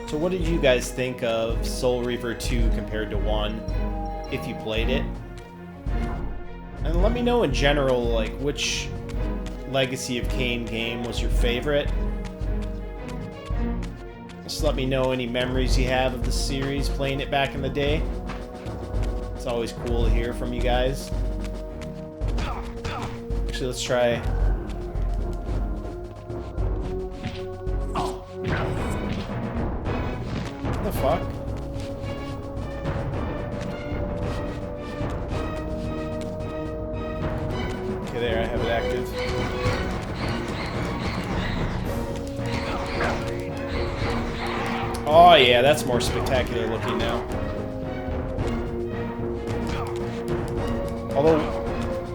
So what did you guys think of Soul Reaver 2 compared to 1, if you played it? And let me know in general, like, which Legacy of Kain game was your favorite. Just let me know any memories you have of the series, playing it back in the day. It's always cool to hear from you guys. Actually, let's try... What the fuck? Okay, there, I have it active. Oh yeah, that's more spectacular looking now. Although,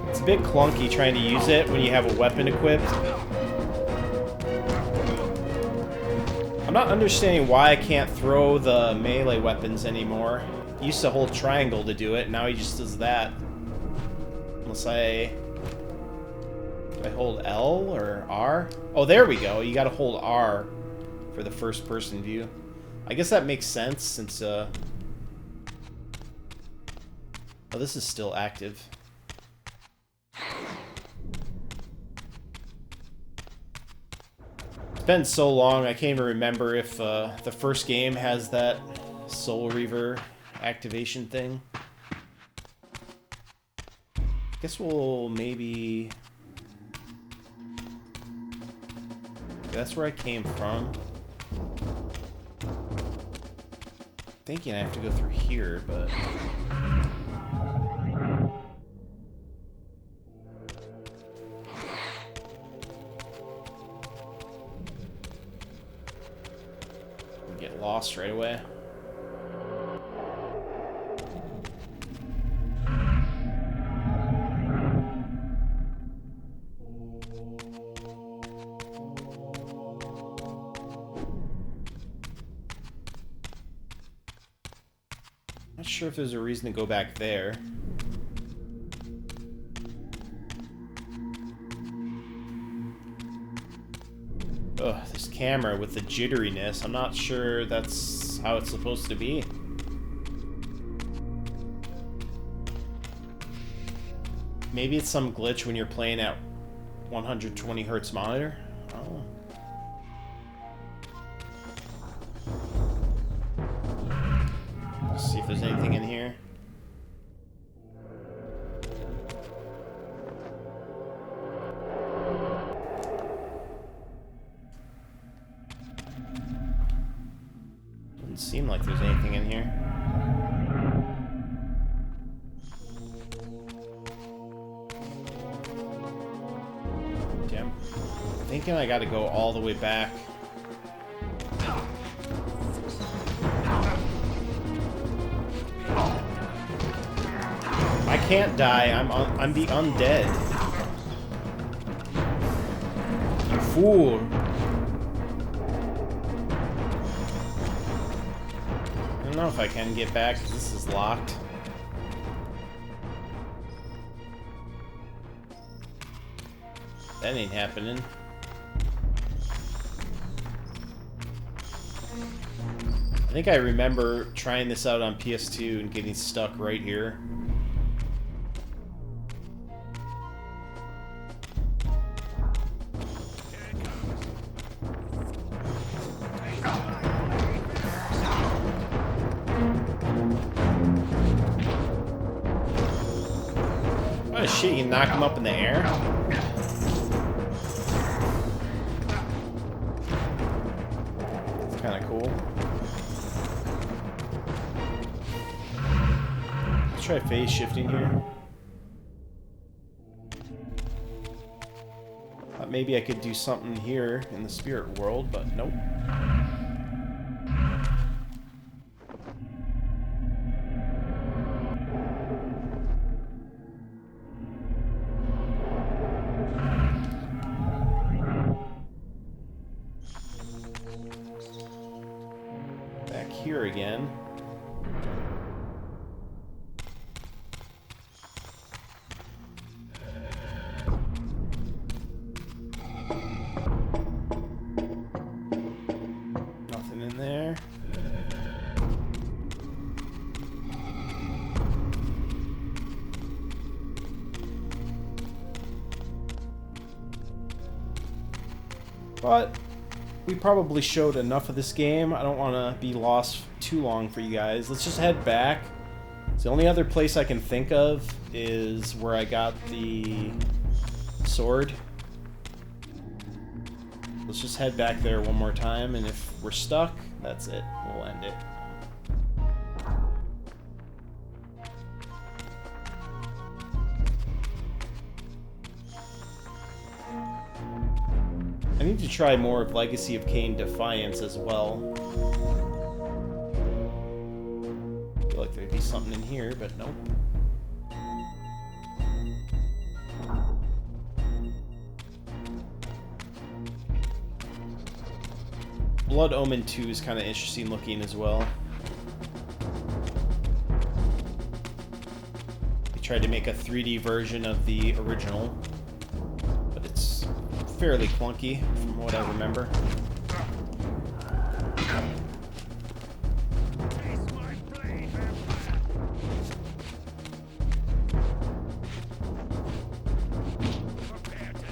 it's a bit clunky trying to use it when you have a weapon equipped. I'm not understanding why I can't throw the melee weapons anymore. He used to hold triangle to do it, now he just does that. Unless I... Do I hold L or R? Oh, there we go. You gotta hold R for the first person view. I guess that makes sense since, Oh, this is still active. It's been so long, I can't even remember if the first game has that Soul Reaver activation thing. Guess we'll maybe... That's where I came from. Thinking I have to go through here, but... Get lost right away. Not sure if there's a reason to go back there. Ugh, this camera with the jitteriness. I'm not sure that's how it's supposed to be. Maybe it's some glitch when you're playing at 120 hertz monitor. Oh. Let's see if there's anything in here. Doesn't seem like there's anything in here. Damn. I'm thinking I gotta go all the way back. I can't die. I'm the undead. You fool. I don't know if I can get back because this is locked. That ain't happening. I think I remember trying this out on PS2 and getting stuck right here. Oh shit, you can knock him up in the air? That's kinda cool. Let's try phase shifting here. Thought maybe I could do something here in the spirit world, but nope. again. Nothing in there. But we probably showed enough of this game. I don't want to be lost too long for you guys. Let's just head back. So the only other place I can think of is where I got the sword. Let's just head back there one more time, and if we're stuck, that's it. We'll end it. I need to try more of Legacy of Kain Defiance as well. I feel like there'd be something in here, but nope. Blood Omen 2 is kind of interesting looking as well. They tried to make a 3D version of the original, but it's fairly clunky from what I remember.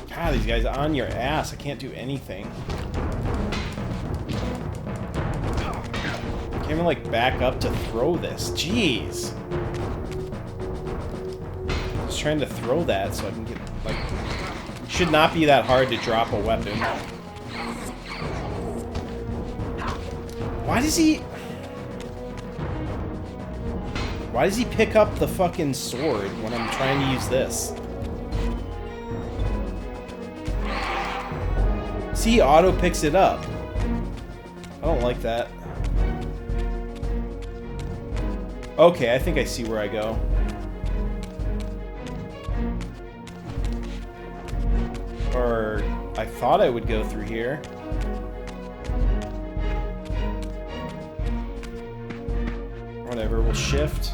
God, these guys on your ass. I can't do anything. Can't even like back up to throw this. Jeez. I was trying to throw that so I can get like. Should not be that hard to drop a weapon. Why does he pick up the fucking sword when I'm trying to use this? See, he auto picks it up. I don't like that. Okay, I think I see where I go. Or I thought I would go through here. Whatever, we'll shift.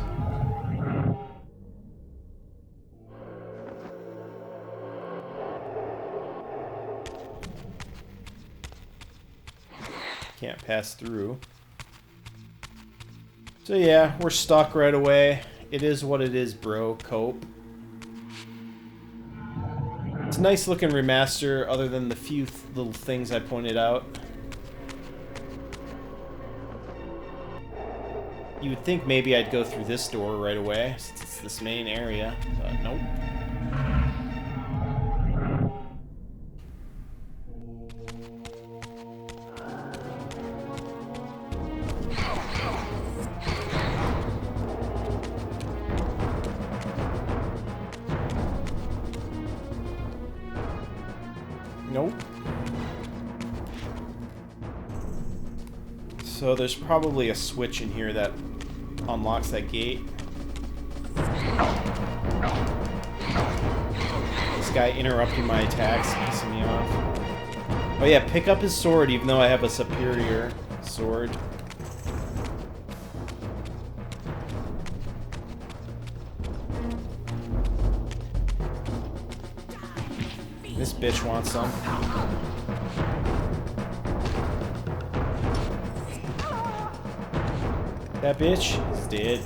Can't pass through. So yeah, we're stuck right away. It is what it is, bro. Cope. It's a nice looking remaster, other than the few little things I pointed out. You would think maybe I'd go through this door right away, since it's this main area, but nope. Nope. So there's probably a switch in here that unlocks that gate. This guy interrupting my attacks, pissing me off. Oh yeah, pick up his sword even though I have a superior sword. This bitch wants some. That bitch is dead.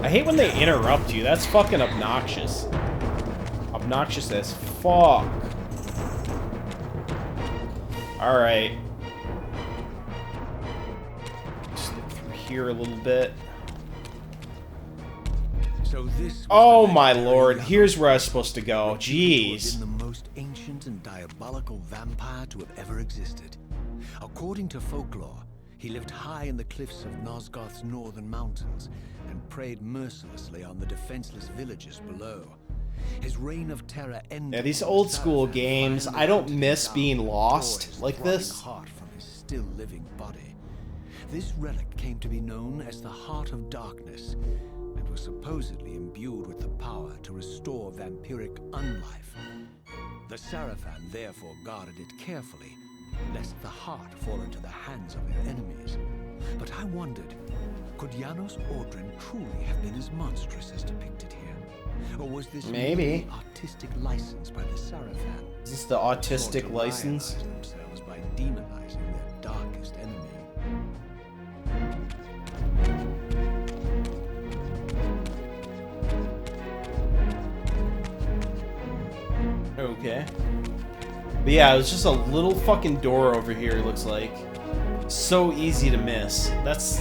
I hate when they interrupt you. That's fucking obnoxious. Obnoxious as fuck. Alright. Slip through here a little bit. So this Oh my lord, here's where I was supposed to go. Jeez. The most ancient and diabolical vampire to have ever existed. According to folklore, he lived high in the cliffs of Nosgoth's northern mountains and preyed mercilessly on the defenseless villagers below. His reign of terror ended. Yeah, these old school games, I don't miss being lost like this. Heart from his still living body. This relic came to be known as the Heart of Darkness, and was supposedly imbued with the power to restore vampiric unlife. The Sarafan therefore guarded it carefully, lest the heart fall into the hands of their enemies. But I wondered, could Janos Ordrin truly have been as monstrous as depicted here? Or was this maybe artistic license by the Sarafan? Is this the autistic license? Themselves by demonizing their darkest enemy. Okay. But yeah, it was just a little fucking door over here, it looks like. So easy to miss. That's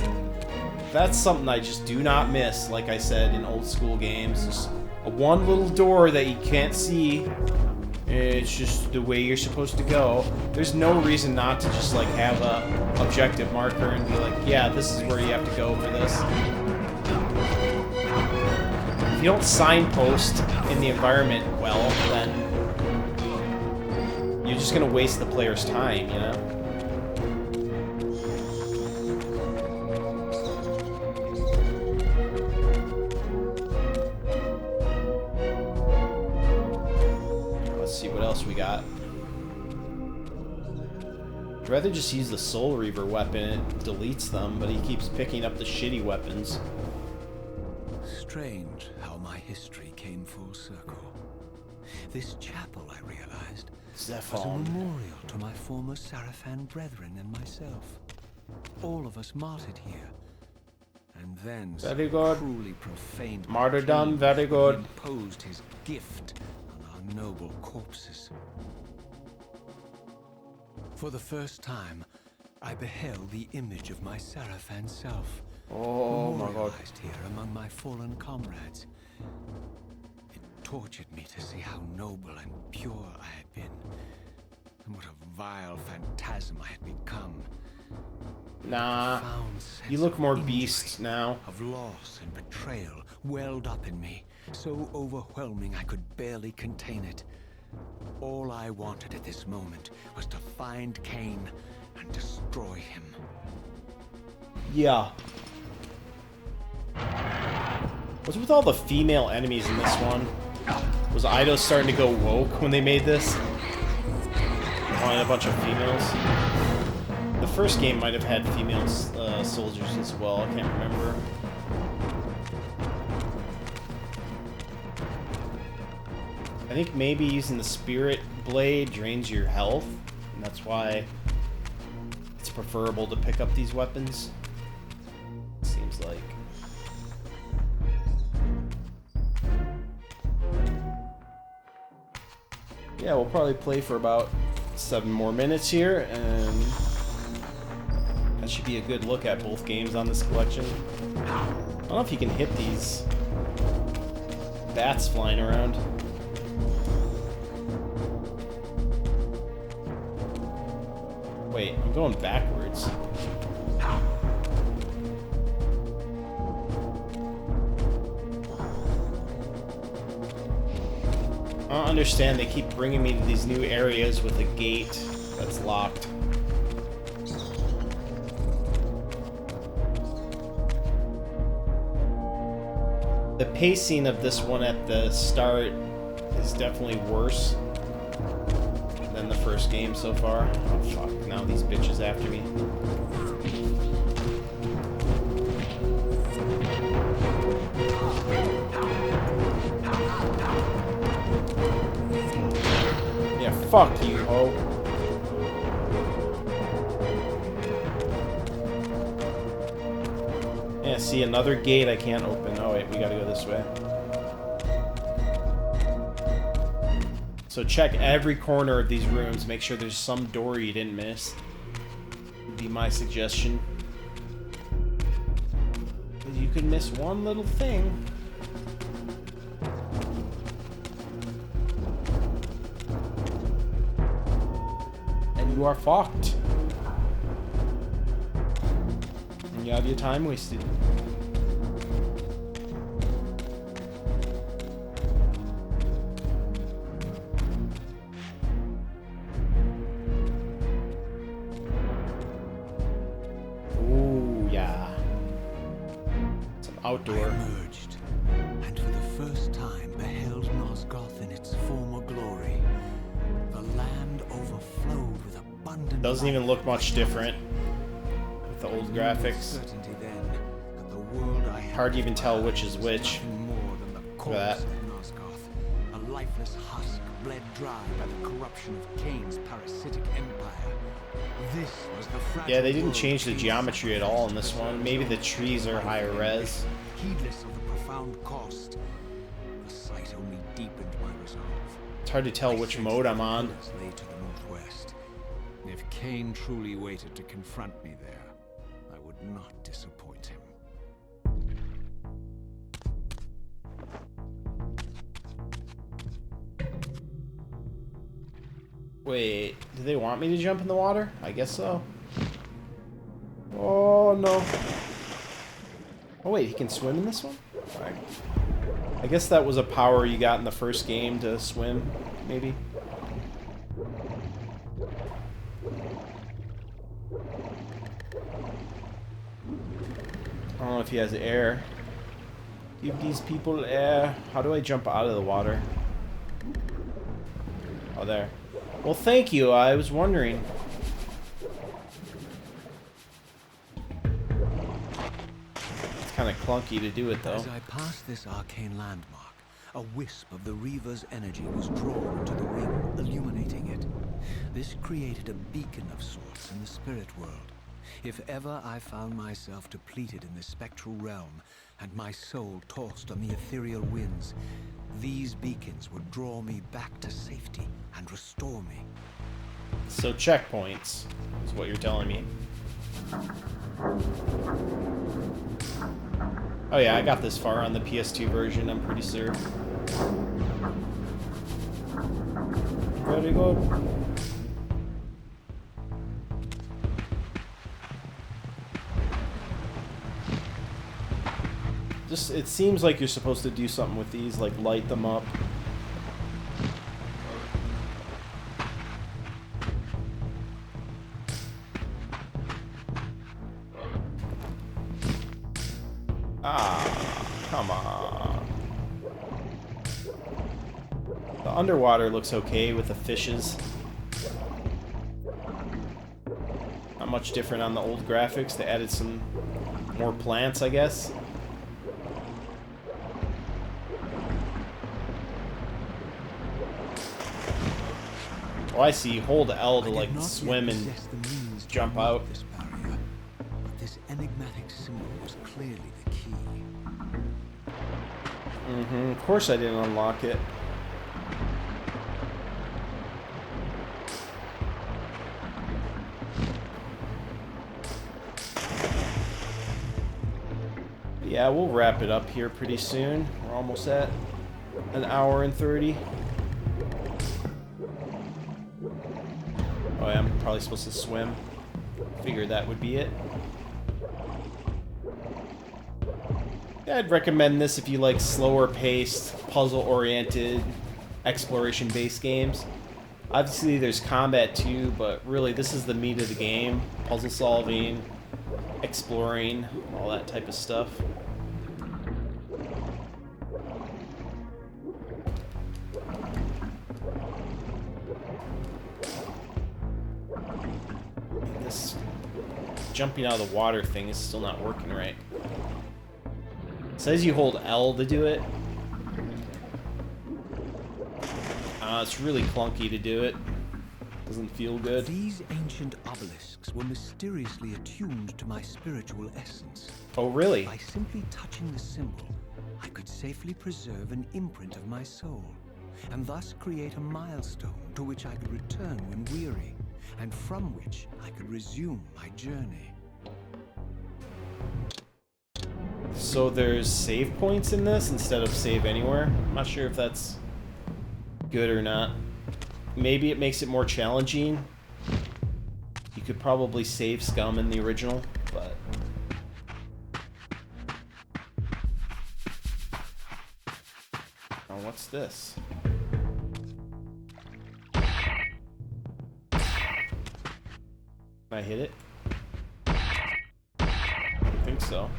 something I just do not miss, like I said, in old school games. Just a one little door that you can't see. It's just the way you're supposed to go. There's no reason not to just like have a objective marker and be like, yeah, this is where you have to go for this. If you don't signpost in the environment well, then you're just gonna waste the player's time, you know? Let's see what else we got. I'd rather just use the Soul Reaver weapon. It deletes them, but he keeps picking up the shitty weapons. Strange how my history came full circle. This chapel, I realized, was a memorial to my former Sarafan brethren and myself. All of us martyred here. And then very good. Cruelly profaned Martyrdom, very good. Imposed his gift on our noble corpses. For the first time, I beheld the image of my Sarafan self. Oh my god. Memorialized here among my fallen comrades. It tortured me to see how noble and pure I had been, and what a vile phantasm I had become. Nah, you look more beast now. Of loss and betrayal welled up in me, so overwhelming I could barely contain it. All I wanted at this moment was to find Kain and destroy him. Yeah. What's with all the female enemies in this one? Was Eidos starting to go woke when they made this? Wanted a bunch of females? The first game might have had female soldiers as well, I can't remember. I think maybe using the Spirit Blade drains your health, and that's why it's preferable to pick up these weapons. Seems like. Yeah, we'll probably play for about 7 more minutes here, and that should be a good look at both games on this collection. I don't know if you can hit these bats flying around. Wait, I'm going backwards. I don't understand, they keep bringing me to these new areas with a gate that's locked. The pacing of this one at the start is definitely worse than the first game so far. Oh fuck, now these bitches after me. Yeah, fuck you, ho. Yeah, see, another gate I can't open. Oh wait, we gotta go this way. So check every corner of these rooms, make sure there's some door you didn't miss. Would be my suggestion. You could miss one little thing. And you are fucked. And you have your time wasted. Ooh, yeah. Some outdoor. I emerged Doesn't even look much different with the old graphics. Certainty then that the world I had Hard to even tell which is was which. nothing more than the Look corpse at that. of Nosgoth, a lifeless husk bled dry by the corruption of Kain's parasitic empire. This was the fragile Yeah, they didn't world change the Kain geometry at all in this one. Maybe the trees are higher res. Heedless of the profound cost, the sight only deepened my resolve. It's hard to tell which mode I'm on. Pillars lay to the northwest. If Kain truly waited to confront me there, I would not disappoint him. Wait, do they want me to jump in the water? I guess so. Oh no. Oh wait, he can swim in this one? Alright. I guess that was a power you got in the first game to swim, maybe. I don't know if he has air. Give these people air. How do I jump out of the water? Oh, there. Well, thank you. I was wondering. It's kind of clunky to do it, though. As I passed this arcane landmark, a wisp of the Reaver's energy was drawn to the ring, illuminating it. This created a beacon of sorts in the spirit world. If ever I found myself depleted in the spectral realm, and my soul tossed on the ethereal winds, these beacons would draw me back to safety and restore me. So checkpoints is what you're telling me. Oh yeah, I got this far on the PS2 version, I'm pretty sure. Very good. Just, it seems like you're supposed to do something with these, like light them up. Ah, come on. The underwater looks okay with the fishes. Not much different on the old graphics. They added some more plants, I guess. Oh, I see. Hold L to like swim and jump out. This barrier, but this enigmatic symbol was clearly the key. Of course I didn't unlock it. Yeah, we'll wrap it up here pretty soon. We're almost at an hour and 30. Oh yeah, I'm probably supposed to swim. Figured that would be it. Yeah, I'd recommend this if you like slower paced, puzzle oriented, exploration based games. Obviously there's combat too, but really this is the meat of the game. Puzzle solving, exploring, all that type of stuff. This jumping out of the water thing is still not working right. It says you hold L to do it. It's really clunky to do it. Doesn't feel good. These ancient obelisks were mysteriously attuned to my spiritual essence. Oh, really? By simply touching the symbol, I could safely preserve an imprint of my soul, and thus create a milestone to which I could return when weary, and from which I could resume my journey. So there's save points in this instead of save anywhere? I'm not sure if that's good or not. Maybe it makes it more challenging. You could probably save scum in the original, but... Oh, what's this? Can I hit it? I don't think so.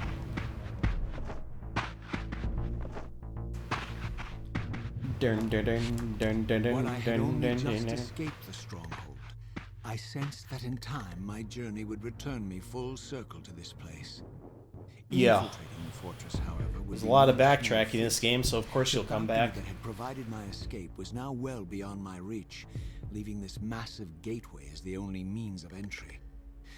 When I had only just escaped the stronghold, I sensed that in time my journey would return me full circle to this place. Yeah. Infiltrating the fortress, however, would There's a be lot of no small backtracking in this feat. game, so of course you'll come The back. balcony that had provided my escape was now well beyond my reach, leaving this massive gateway as the only means of entry.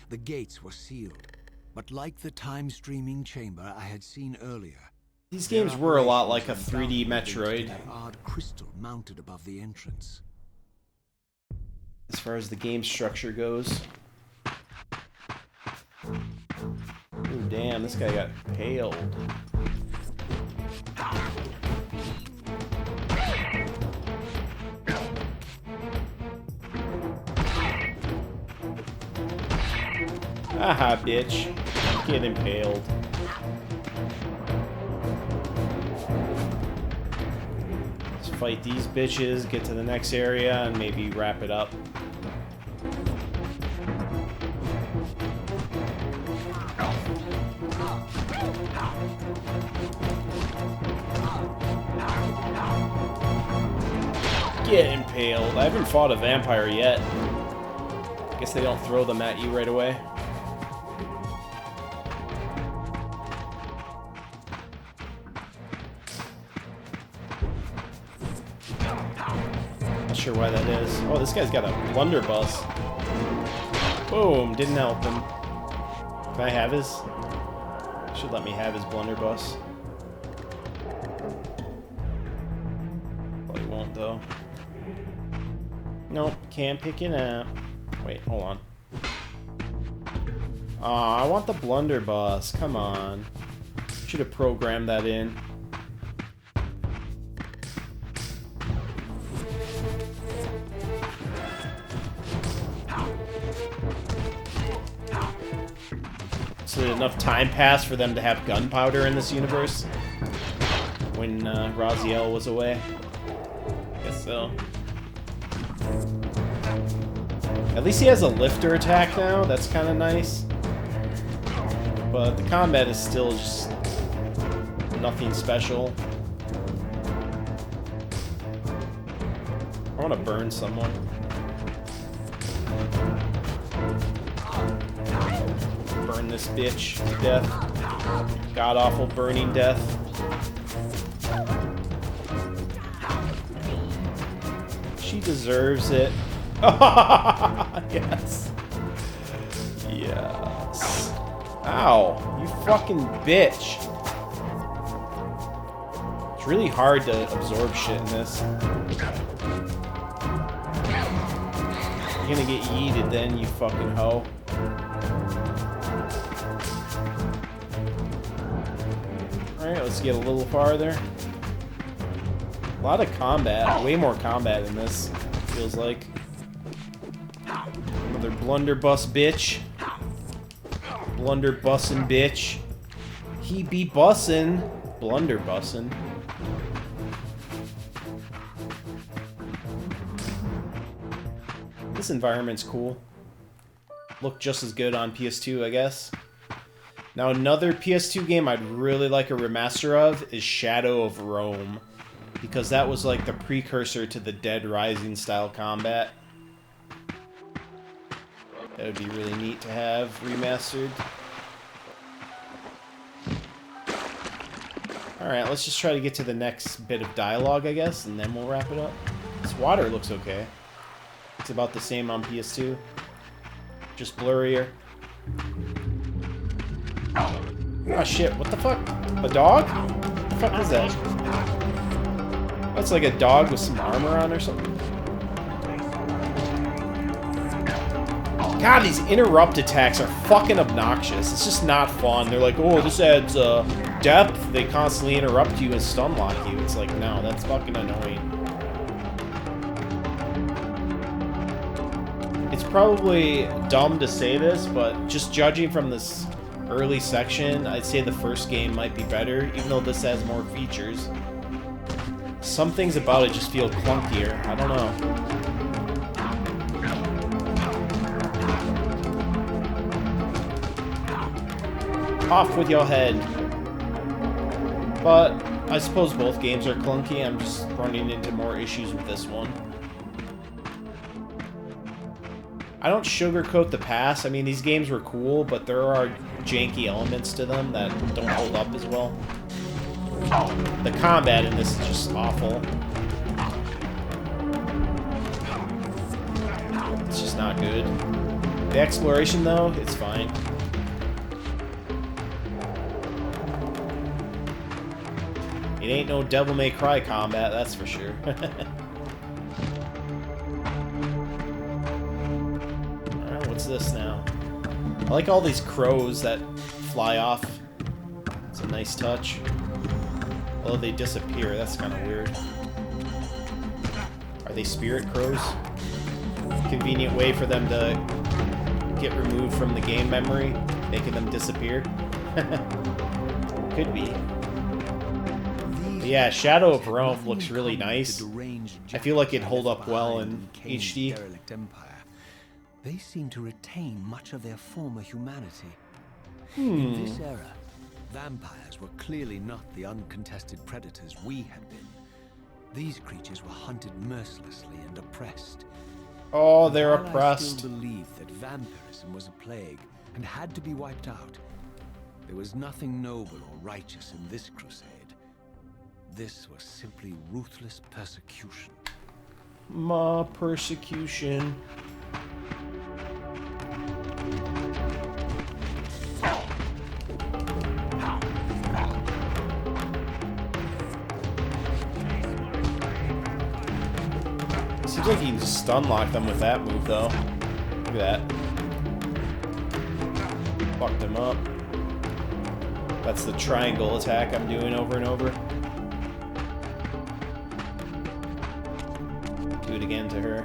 The gates were sealed, but like the time-streaming chamber I had seen earlier, These their games were a lot like a operations 3D undoubtedly linked to Metroid, that odd crystal mounted above the entrance. as far as the game structure goes. Ooh, damn, this guy got paled. Aha, bitch. Get impaled. Let's fight these bitches, get to the next area, and maybe wrap it up. Get impaled. I haven't fought a vampire yet. I guess they don't throw them at you right away. Not sure why that is. Oh, this guy's got a blunderbuss. Boom, didn't help him. Can I have his? Should let me have his blunderbuss. Probably won't though. Nope, can't pick it up. Wait, hold on. Aw, I want the blunderbuss. Come on. Should have programmed that in. So did enough time pass for them to have gunpowder in this universe? When Raziel was away? Guess so. At least he has a lifter attack now. That's kind of nice. But the combat is still just nothing special. I want to burn someone. Burn this bitch to death. God-awful burning death. She deserves it. Yes. Yes. Ow. You fucking bitch. It's really hard to absorb shit in this. You're gonna get yeeted then, you fucking hoe. Alright, let's get a little farther. A lot of combat. Way more combat in this, feels like. Another blunderbuss bitch. Blunderbussin' bitch. He be bussin'. Blunderbussin'. This environment's cool. Looked just as good on PS2, I guess. Now another PS2 game I'd really like a remaster of is Shadow of Rome. Because that was like the precursor to the Dead Rising style combat. That would be really neat to have remastered. Alright, let's just try to get to the next bit of dialogue, I guess, and then we'll wrap it up. This water looks okay. It's about the same on PS2. Just blurrier. Oh shit, what the fuck? A dog? What the fuck is that? That's like a dog with some armor on or something. God, these interrupt attacks are fucking obnoxious. It's just not fun. They're like, oh, this adds depth. They constantly interrupt you and stun lock you. It's like, no, that's fucking annoying. It's probably dumb to say this, but just judging from this early section, I'd say the first game might be better, even though this has more features. Some things about it just feel clunkier. I don't know. Off with your head. But I suppose both games are clunky. I'm just running into more issues with this one. I don't sugarcoat the past. I mean, these games were cool, but there are janky elements to them that don't hold up as well. The combat in this is just awful. It's just not good. The exploration, though, it's fine. It ain't no Devil May Cry combat, that's for sure. Alright, what's this now? I like all these crows that fly off. It's a nice touch. Although they disappear, that's kind of weird. Are they spirit crows? Convenient way for them to get removed from the game memory, making them disappear? Could be. But yeah, Shadow of Rome looks really nice. I feel like it'd hold up well in HD. They seem to retain much of their former humanity. In this era, vampires were clearly not the uncontested predators we had been. These creatures were hunted mercilessly and oppressed. Oh, they're While oppressed. I still believed that vampirism was a plague and had to be wiped out, there was nothing noble or righteous in this crusade. This was simply ruthless persecution. Ma persecution. Seems like you can just stun lock them with that move, though. Look at that. Fucked him up. That's the triangle attack I'm doing over and over. Do it again to her.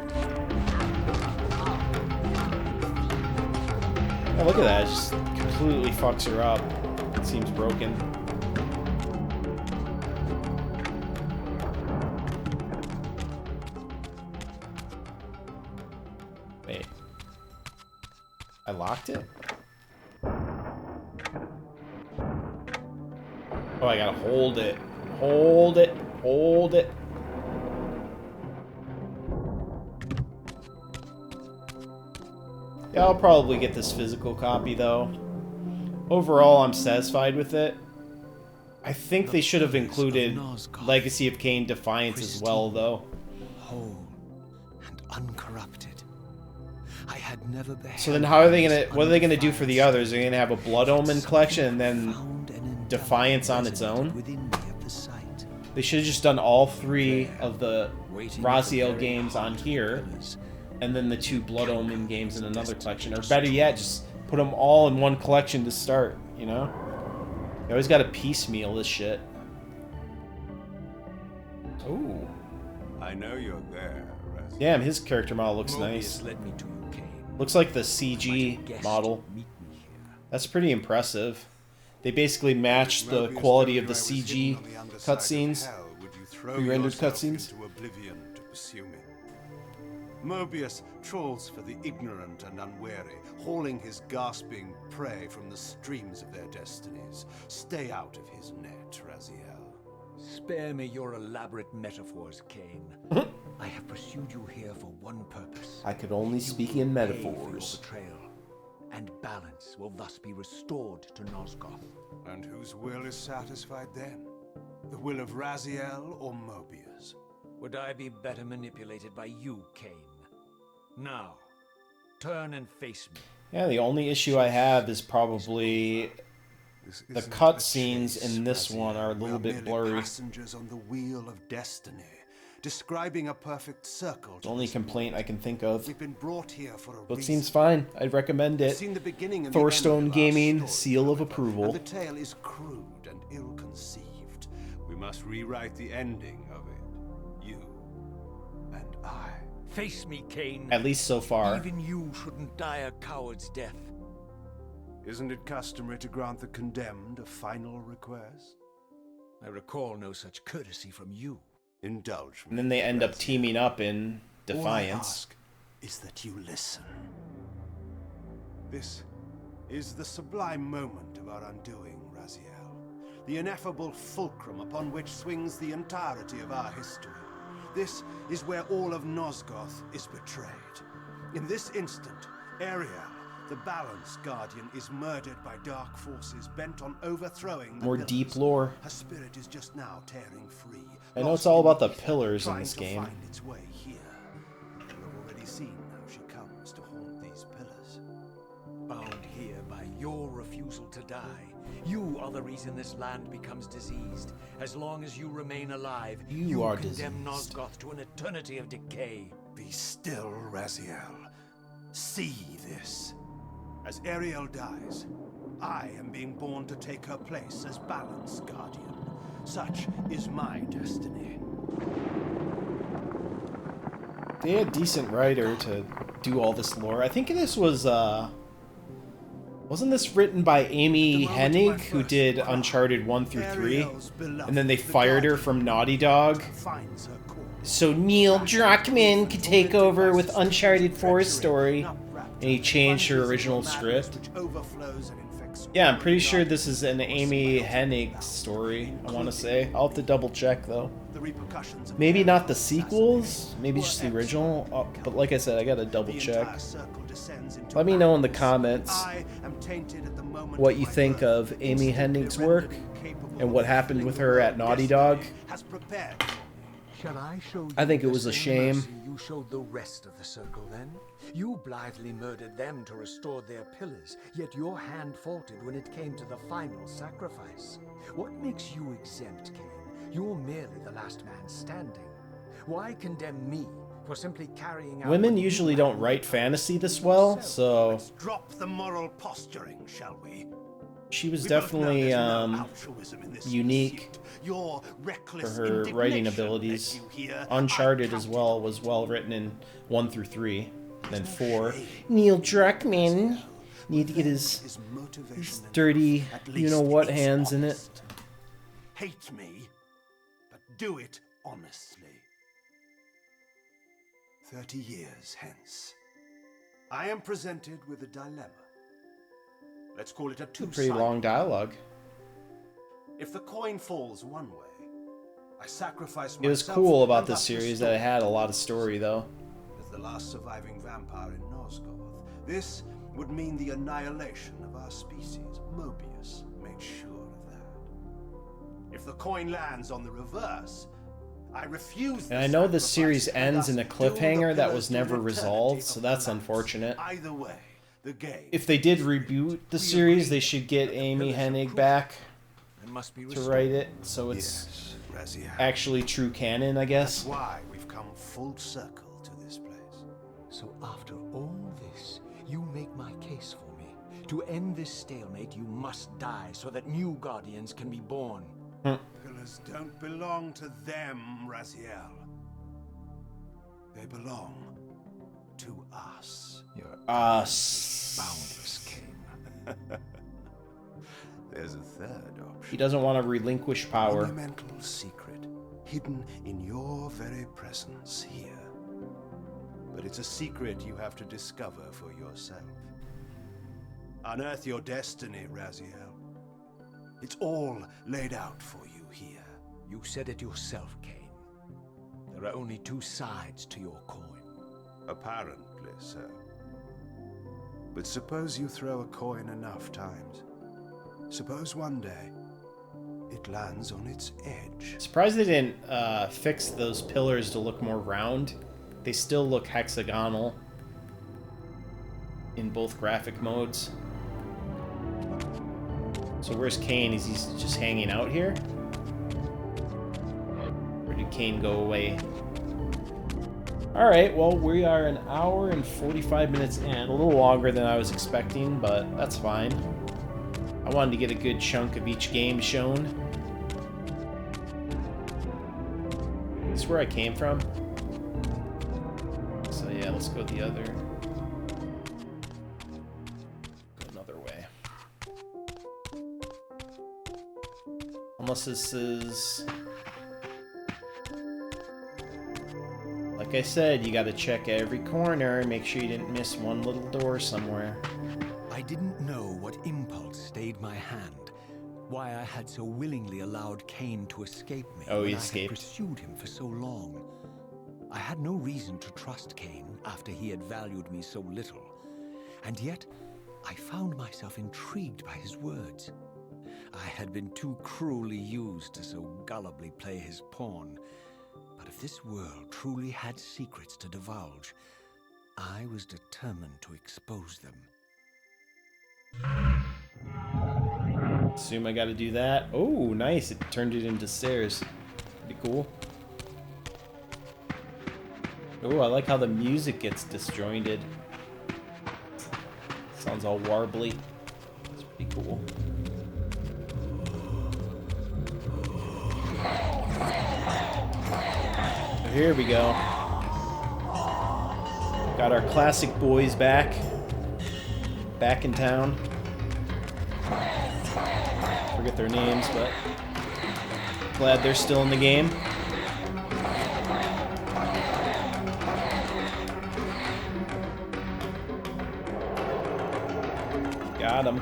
Oh, look at that. It just completely fucks her up. It seems broken. Wait. I locked it? Oh, I gotta hold it. Hold it. Hold it. Yeah, I'll probably get this physical copy, though. Overall, I'm satisfied with it. I think they should have included Legacy of Kain Defiance as well, though. Whole and uncorrupted. I had never beheld. So then how are they gonna, what are they gonna do for the others? Are they gonna have a Blood Omen collection and then Defiance on its own? They should have just done all 3 of the Raziel games on here, and then the 2 Blood Omen games in another collection. Or better yet, just put them all in one collection to start, you know? You always gotta piecemeal this shit. Ooh. I know you're there, Raziel. Damn, his character model looks nice. Looks like the CG model. That's pretty impressive. They basically matched the quality of the CG cutscenes, pre-rendered cutscenes. Mobius trolls for the ignorant and unwary, hauling his gasping prey from the streams of their destinies. Stay out of his net, Raziel. Spare me your elaborate metaphors, Kain. I have pursued you here for one purpose. I could only speak in metaphors. Betrayal, and balance will thus be restored to Nosgoth. And whose will is satisfied then? The will of Raziel or Mobius? Would I be better manipulated by you, Kain? Now, turn and face me. Yeah, the only issue I have is probably the cutscenes in this one are a little bit blurry. Passengers on the wheel of destiny, describing a perfect circle. The only complaint I can think of. We've been brought here for a But it reason. seems fine. I'd recommend it. Seen the beginning and the end Thorstone of our Gaming, story, seal of however, approval. and the tale is crude and ill-conceived. We must rewrite the ending of it. You and I. Face me, Kain. At least so far. Even you shouldn't die a coward's death. Isn't it customary to grant the condemned a final request? I recall no such courtesy from you. Indulge me. And then they end up teaming up in All I Defiance. ask is that you listen. This is the sublime moment of our undoing, Raziel. The ineffable fulcrum upon which swings the entirety of our history. This is where all of Nosgoth is betrayed. In this instant, Ariel, the Balance Guardian, is murdered by dark forces bent on overthrowing the More pillars. deep lore. Her spirit is just now tearing free. I know lost it's all in about the ether, pillars in trying this to game. find its way here. You have already seen how she comes to haunt these pillars. Bound here by your refusal to die. You are the reason this land becomes diseased. As long as you remain alive, You are condemn diseased. Nosgoth to an eternity of decay. Be still, Raziel. See this. As Ariel dies, I am being born to take her place as Balance Guardian. Such is my destiny. They had a decent writer to do all this lore. I think this was, wasn't this written by Amy Hennig, who did Uncharted 1 through 3? And then they fired her from Naughty Dog. Finds her core. So Neil Druckmann could take over with Uncharted 4's story. And he changed her original script. Yeah, I'm pretty sure this is an Amy Hennig story, I want to say. I'll have to double check, though. Maybe not the sequels, maybe just the original. But like I said, I gotta double check. Let me know in the comments what you think of Amy Hennig's work and what happened with her at Naughty Dog. Shall I show you I think it the was a same shame. mercy you showed the rest of the circle then? You blithely murdered them to restore their pillars, yet your hand faltered when it came to the final sacrifice. What makes you exempt, Kain? You're merely the last man standing. Why condemn me for simply carrying out... Women what you usually had don't write done fantasy this well, yourself? so Let's drop the moral posturing, shall we? she was We both know definitely there's no altruism in this unique pursuit. Your reckless for her writing indignation abilities. led you here. Uncharted I as counted well was well written in 1 through 3, then 4. shame. Neil Druckmann need to get his motivation and dirty, at you least know what, it's hands in it. honest. Hate me, but do it honestly. 30 years hence, I am presented with a dilemma. Let's call it a two-sided. Pretty long dialogue. If the coin falls one way, I sacrifice myself. It was cool about and this thus series that it restore had a lot of story, though. as the last surviving vampire in Nosgoth. This would mean the annihilation of our species. Mobius made sure of that. If the coin lands on the reverse, I refuse. And I know this series ends in a cliffhanger that was never resolved, so that's unfortunate. Either way, the game. If they did reboot the series, they should get Amy Hennig back It must be to restored. write it, so it's Yes, Raziel. actually true canon, I guess. That's why we've come full circle to this place. So after all this, you make my case for me. To end this stalemate, you must die so that new guardians can be born. Pillars don't belong to them, Raziel. They belong to us. You're Us. boundless, Kain. There's a third option. He doesn't want to relinquish A power. monumental secret hidden in your very presence here. But it's a secret you have to discover for yourself. Unearth your destiny, Raziel. It's all laid out for you here. You said it yourself, Kain. There are only two sides to your coin. Apparently so. But suppose you throw a coin enough times. Suppose one day it lands on its edge. Surprised they didn't fix those pillars to look more round. They still look hexagonal in both graphic modes. So where's Kain? Is he just hanging out here? Or did Kain go away? Alright, well, we are an hour and 45 minutes in. A little longer than I was expecting, but that's fine. I wanted to get a good chunk of each game shown. This is where I came from. So yeah, let's go the other. Go another way. Unless this is... Like I said, you gotta check every corner and make sure you didn't miss one little door somewhere. I didn't know what impulse stayed my hand, why I had so willingly allowed Kain to escape me Oh, he when I escaped. had pursued him for so long. I had no reason to trust Kain after he had valued me so little. And yet, I found myself intrigued by his words. I had been too cruelly used to so gullibly play his pawn. But if this world truly had secrets to divulge, I was determined to expose them. Assume I gotta do that. Oh, nice. It turned it into stairs. Pretty cool. Oh, I like how the music gets disjointed. Sounds all warbly. It's pretty cool. So here we go. Got our classic boys back. Back in town. Forget their names, but glad they're still in the game. Got him.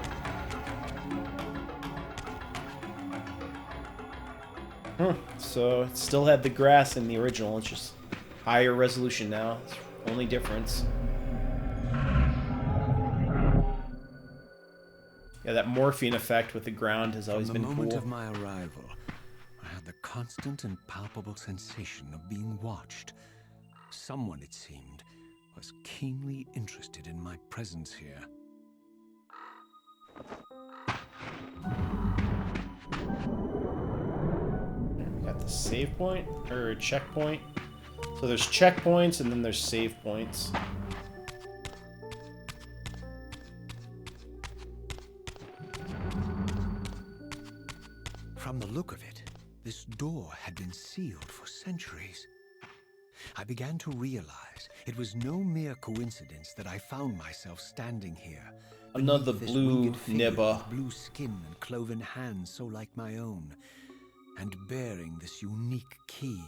So it still had the grass in the original. It's just higher resolution now. It's the only difference. Yeah, that morphine effect with the ground has always been cool. From the moment of my arrival, I had the constant and palpable sensation of being watched. Someone, it seemed, was keenly interested in my presence here. We got the save point, or checkpoint. So there's checkpoints and then there's save points. From the look of it, this door had been sealed for centuries. I began to realize it was no mere coincidence that I found myself standing here. Another beneath this blue winged figure nibba. with blue skin and cloven hands so like my own, and bearing this unique key.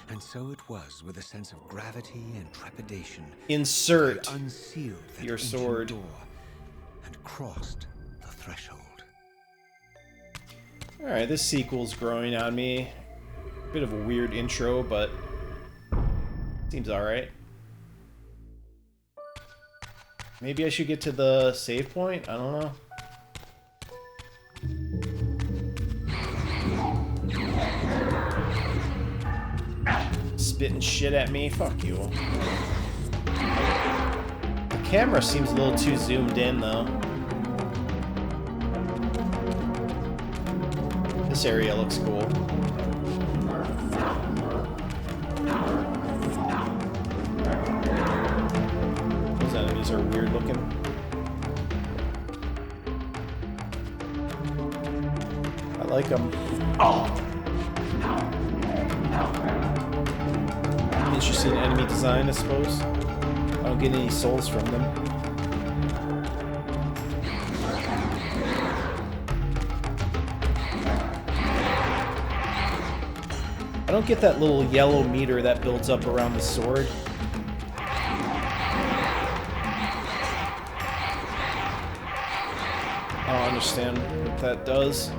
And so it was with a sense of gravity and trepidation. Insert I unsealed that your ancient sword. door and crossed the threshold. Alright, this sequel's growing on me. Bit of a weird intro, but seems alright. Maybe I should get to the save point? I don't know. Spitting shit at me? Fuck you. The camera seems a little too zoomed in, though. This area looks cool. Those enemies are weird looking. I like them. Interesting enemy design, I suppose. I don't get any souls from them. I don't get that little yellow meter that builds up around the sword. I don't understand what that does.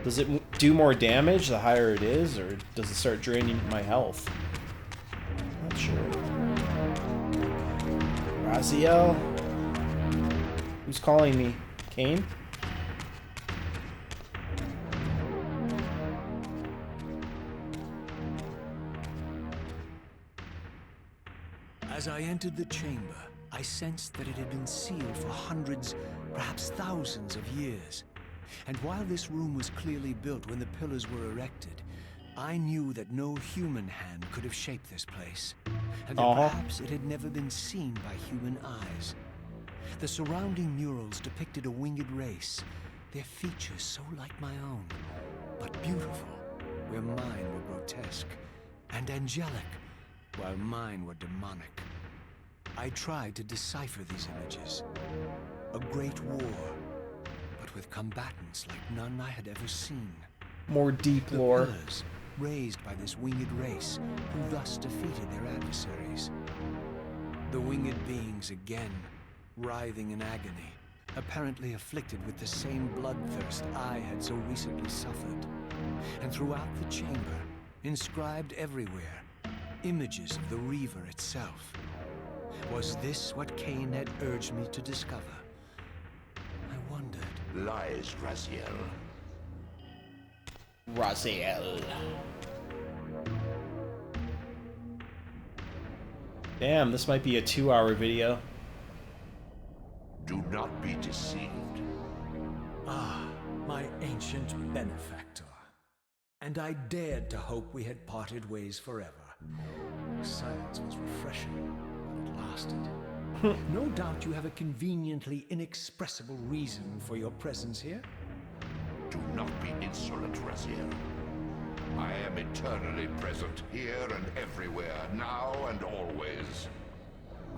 Does it do more damage the higher it is, or does it start draining my health? Not sure. Raziel? Who's calling me? Kain? As I entered the chamber, I sensed that it had been sealed for hundreds, perhaps thousands of years. And while this room was clearly built when the pillars were erected, I knew that no human hand could have shaped this place, and that perhaps it had never been seen by human eyes. The surrounding murals depicted a winged race, their features so like my own, but beautiful, where mine were grotesque, and angelic, while mine were demonic. I tried to decipher these images. A great war, but with combatants like none I had ever seen. More deep The lore. pillars, raised by this winged race, who thus defeated their adversaries. The winged beings again, writhing in agony, apparently afflicted with the same bloodthirst I had so recently suffered. And throughout the chamber, inscribed everywhere, images of the Reaver itself. Was this what Kain had urged me to discover? I wondered. Lies, Raziel. Raziel. Damn, this might be a 2-hour video. Do not be deceived. Ah, my ancient benefactor. And I dared to hope we had parted ways forever. The silence was refreshing while it lasted. No doubt you have a conveniently inexpressible reason for your presence here. Do not be insolent, Raziel. I am eternally present, here and everywhere, now and always.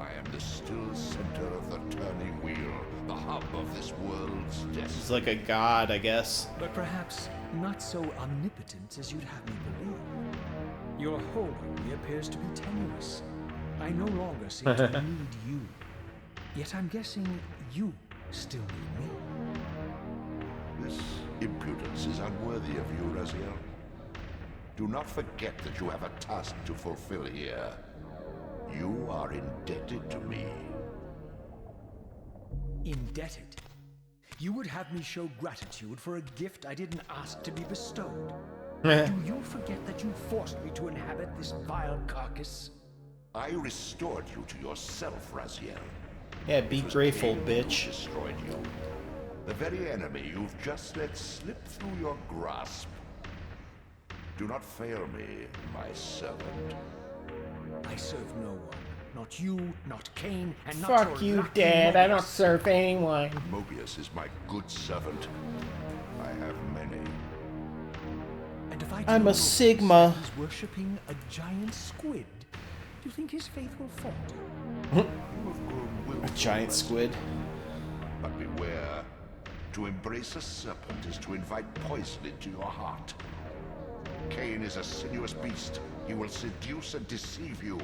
I am the still center of the turning wheel, the hub of this world's destiny. He's like a god, I guess. But perhaps not so omnipotent as you'd have me believe. Your hold on me appears to be tenuous. I no longer seem to need you. Yet I'm guessing you still need me. This impudence is unworthy of you, Raziel. Do not forget that you have a task to fulfill here. You are indebted to me. Indebted? You would have me show gratitude for a gift I didn't ask to be bestowed. Do you forget that you forced me to inhabit this vile carcass? I restored you to yourself, Raziel. Yeah, be grateful, Kain who bitch. destroyed you. The very enemy you've just let slip through your grasp. Do not fail me, my servant. I serve no one. Not you, not Kain, and not Fuck your you, lucky Dad. I don't Mobius. serve anyone. Mobius is my good servant. I have many. And if I I'm tell a Mobius Sigma. He's worshipping a giant squid. Do you think his faith will falter? You have grown A willful, giant Raziel. squid. But beware. To embrace a serpent is to invite poison into your heart. Kain is a sinuous beast. He will seduce and deceive you.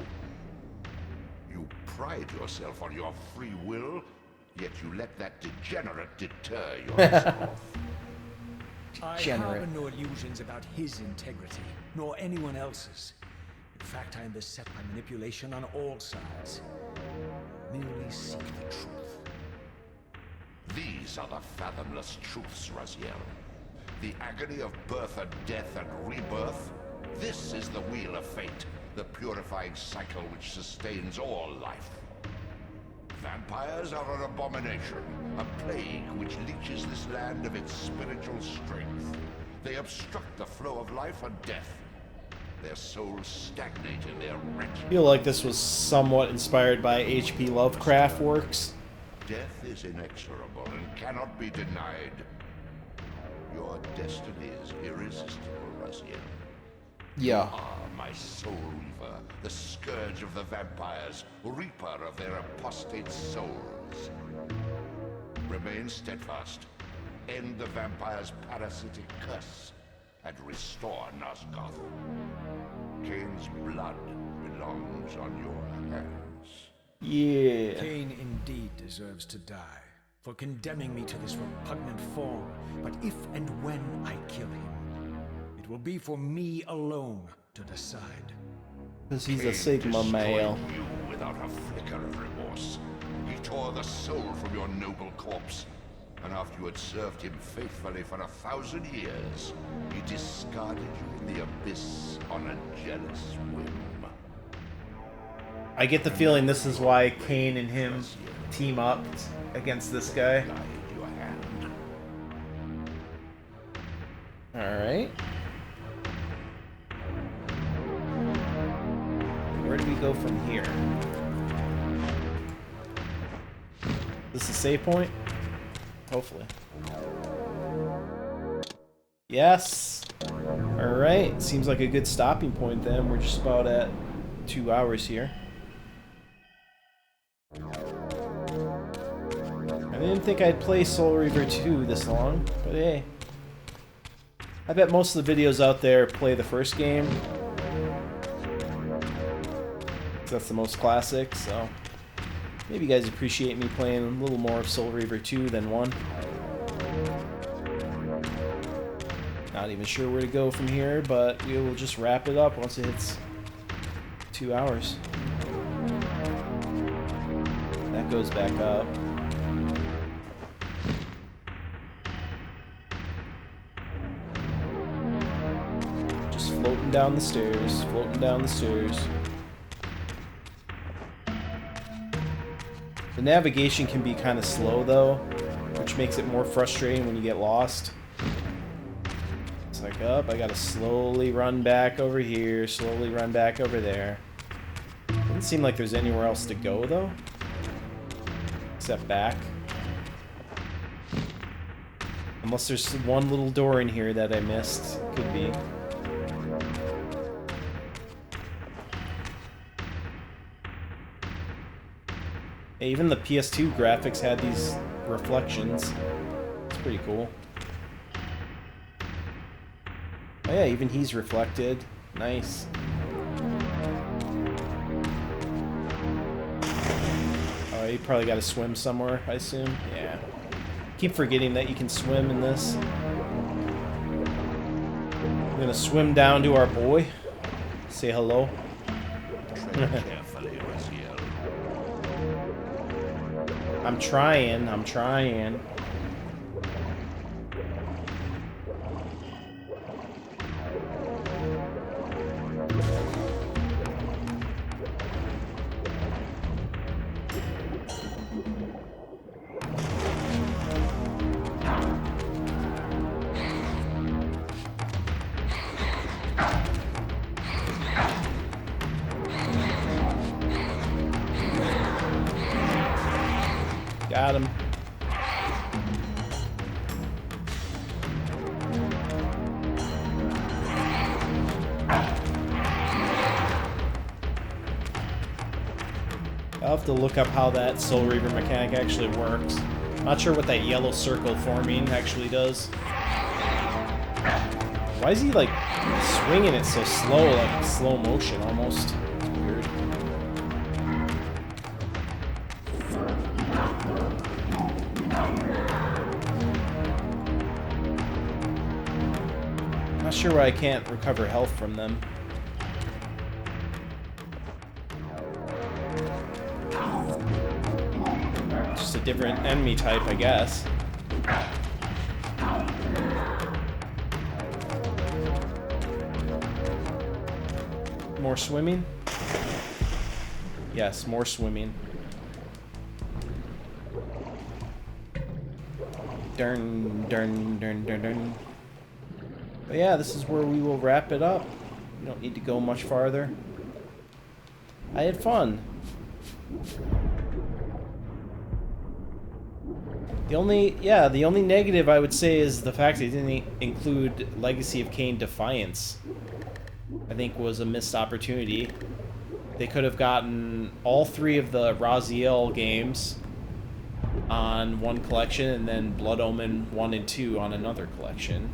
You pride yourself on your free will, yet you let that degenerate deter your resolve. I Degenerate. harbor no illusions about his integrity, nor anyone else's. In fact, I am beset by manipulation on all sides. I merely seek the truth. These are the fathomless truths, Raziel. The agony of birth and death and rebirth. This is the wheel of fate, the purifying cycle which sustains all life. Vampires are an abomination, a plague which leeches this land of its spiritual strength. They obstruct the flow of life and death. Their souls stagnate in their wretched. I feel like this was somewhat inspired by H.P. Lovecraft works. Death is inexorable and cannot be denied. Your destiny is irresistible, Raziel. Yeah. Ah, my soul reaver, the scourge of the vampires, reaper of their apostate souls. Remain steadfast, end the vampire's parasitic curse, and restore Nosgoth. Kain's blood belongs on your hands. Yeah. Kain indeed deserves to die for condemning me to this repugnant form. But if and when I kill him, it will be for me alone to decide. Because he's a Kain Sigma destroyed male. you without a flicker of remorse. He tore the soul from your noble corpse. And after you had served him faithfully for 1,000 years, he discarded you in the abyss on a jealous whim. I get the feeling this is why Kain and him team up against this guy. Guide your hand. Alright. Where do we go from here? This is a save point? Hopefully. Yes! Alright, seems like a good stopping point then. We're just about at 2 hours here. I didn't think I'd play Soul Reaver 2 this long, but hey. I bet most of the videos out there play the first game. That's the most classic, so maybe you guys appreciate me playing a little more of Soul Reaver 2 than 1. Not even sure where to go from here, but we will just wrap it up once it hits 2 hours. That goes back up. Just floating down the stairs, floating down the stairs. The navigation can be kind of slow though, which makes it more frustrating when you get lost. It's like, oh, I gotta slowly run back over here, slowly run back over there. Doesn't seem like there's anywhere else to go though, except back. Unless there's one little door in here that I missed. Could be. Hey, even the PS2 graphics had these reflections. It's pretty cool. Oh yeah, even he's reflected. Nice. Oh, you probably got to swim somewhere, I assume. Yeah. Keep forgetting that you can swim in this. I'm gonna swim down to our boy. Say hello. I'm trying. Got him. I'll have to look up how that Soul Reaver mechanic actually works. Not sure what that yellow circle forming actually does. Why is he like swinging it so slow, like slow motion almost? It's weird. Not sure why I can't recover health from them. Just a different enemy type, I guess. More swimming? Yes, more swimming. Dun, dun, dun, dun, dun. But yeah, this is where we will wrap it up. We don't need to go much farther. I had fun. The only negative I would say is the fact they didn't include Legacy of Kain Defiance. I think was a missed opportunity. They could have gotten all 3 of the Raziel games on one collection and then Blood Omen 1 and 2 on another collection.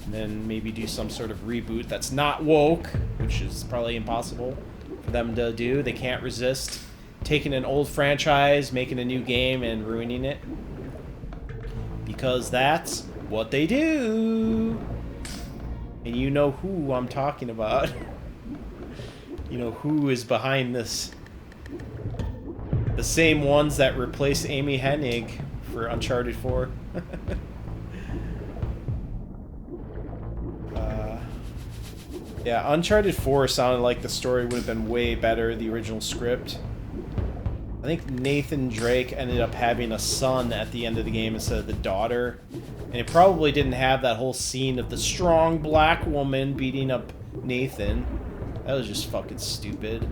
And then maybe do some sort of reboot that's not woke, which is probably impossible for them to do. They can't resist taking an old franchise, making a new game, and ruining it. Because that's what they do. And you know who I'm talking about. You know who is behind this. The same ones that replaced Amy Hennig for Uncharted 4. Yeah, Uncharted 4 sounded like the story would have been way better, the original script. I think Nathan Drake ended up having a son at the end of the game instead of the daughter. And it probably didn't have that whole scene of the strong black woman beating up Nathan. That was just fucking stupid.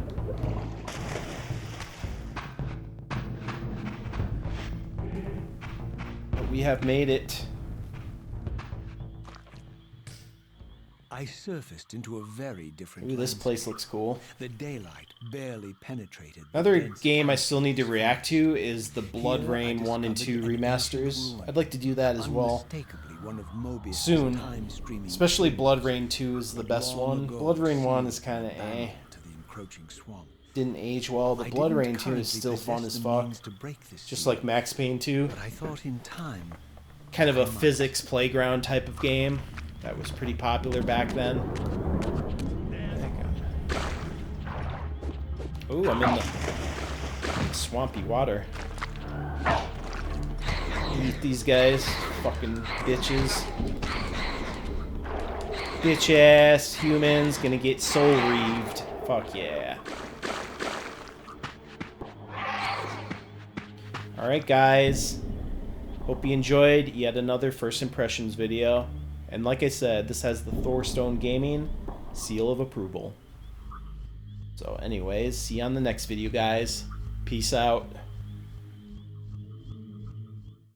But we have made it. I surfaced into a very different Ooh, this landscape. place looks cool. The daylight barely penetrated. Another game I still need to react to is the Blood Rain 1 and 2 remasters. I'd like to do that as well soon. Especially Blood Rain 2 is the best one. Blood Rain 1 is kind of eh. Didn't age well, but Blood Rain 2 is still fun as fuck. Just like Max Payne 2. But I thought in time, Kind of a physics playground type of game. That was pretty popular back then. Ooh, I'm in the swampy water. Eat these guys. Fucking bitches. Bitch ass humans gonna get soul reaved. Fuck yeah. Alright guys. Hope you enjoyed yet another first impressions video. And like I said, this has the Thorstone Gaming seal of approval. So anyways, see you on the next video guys. Peace out.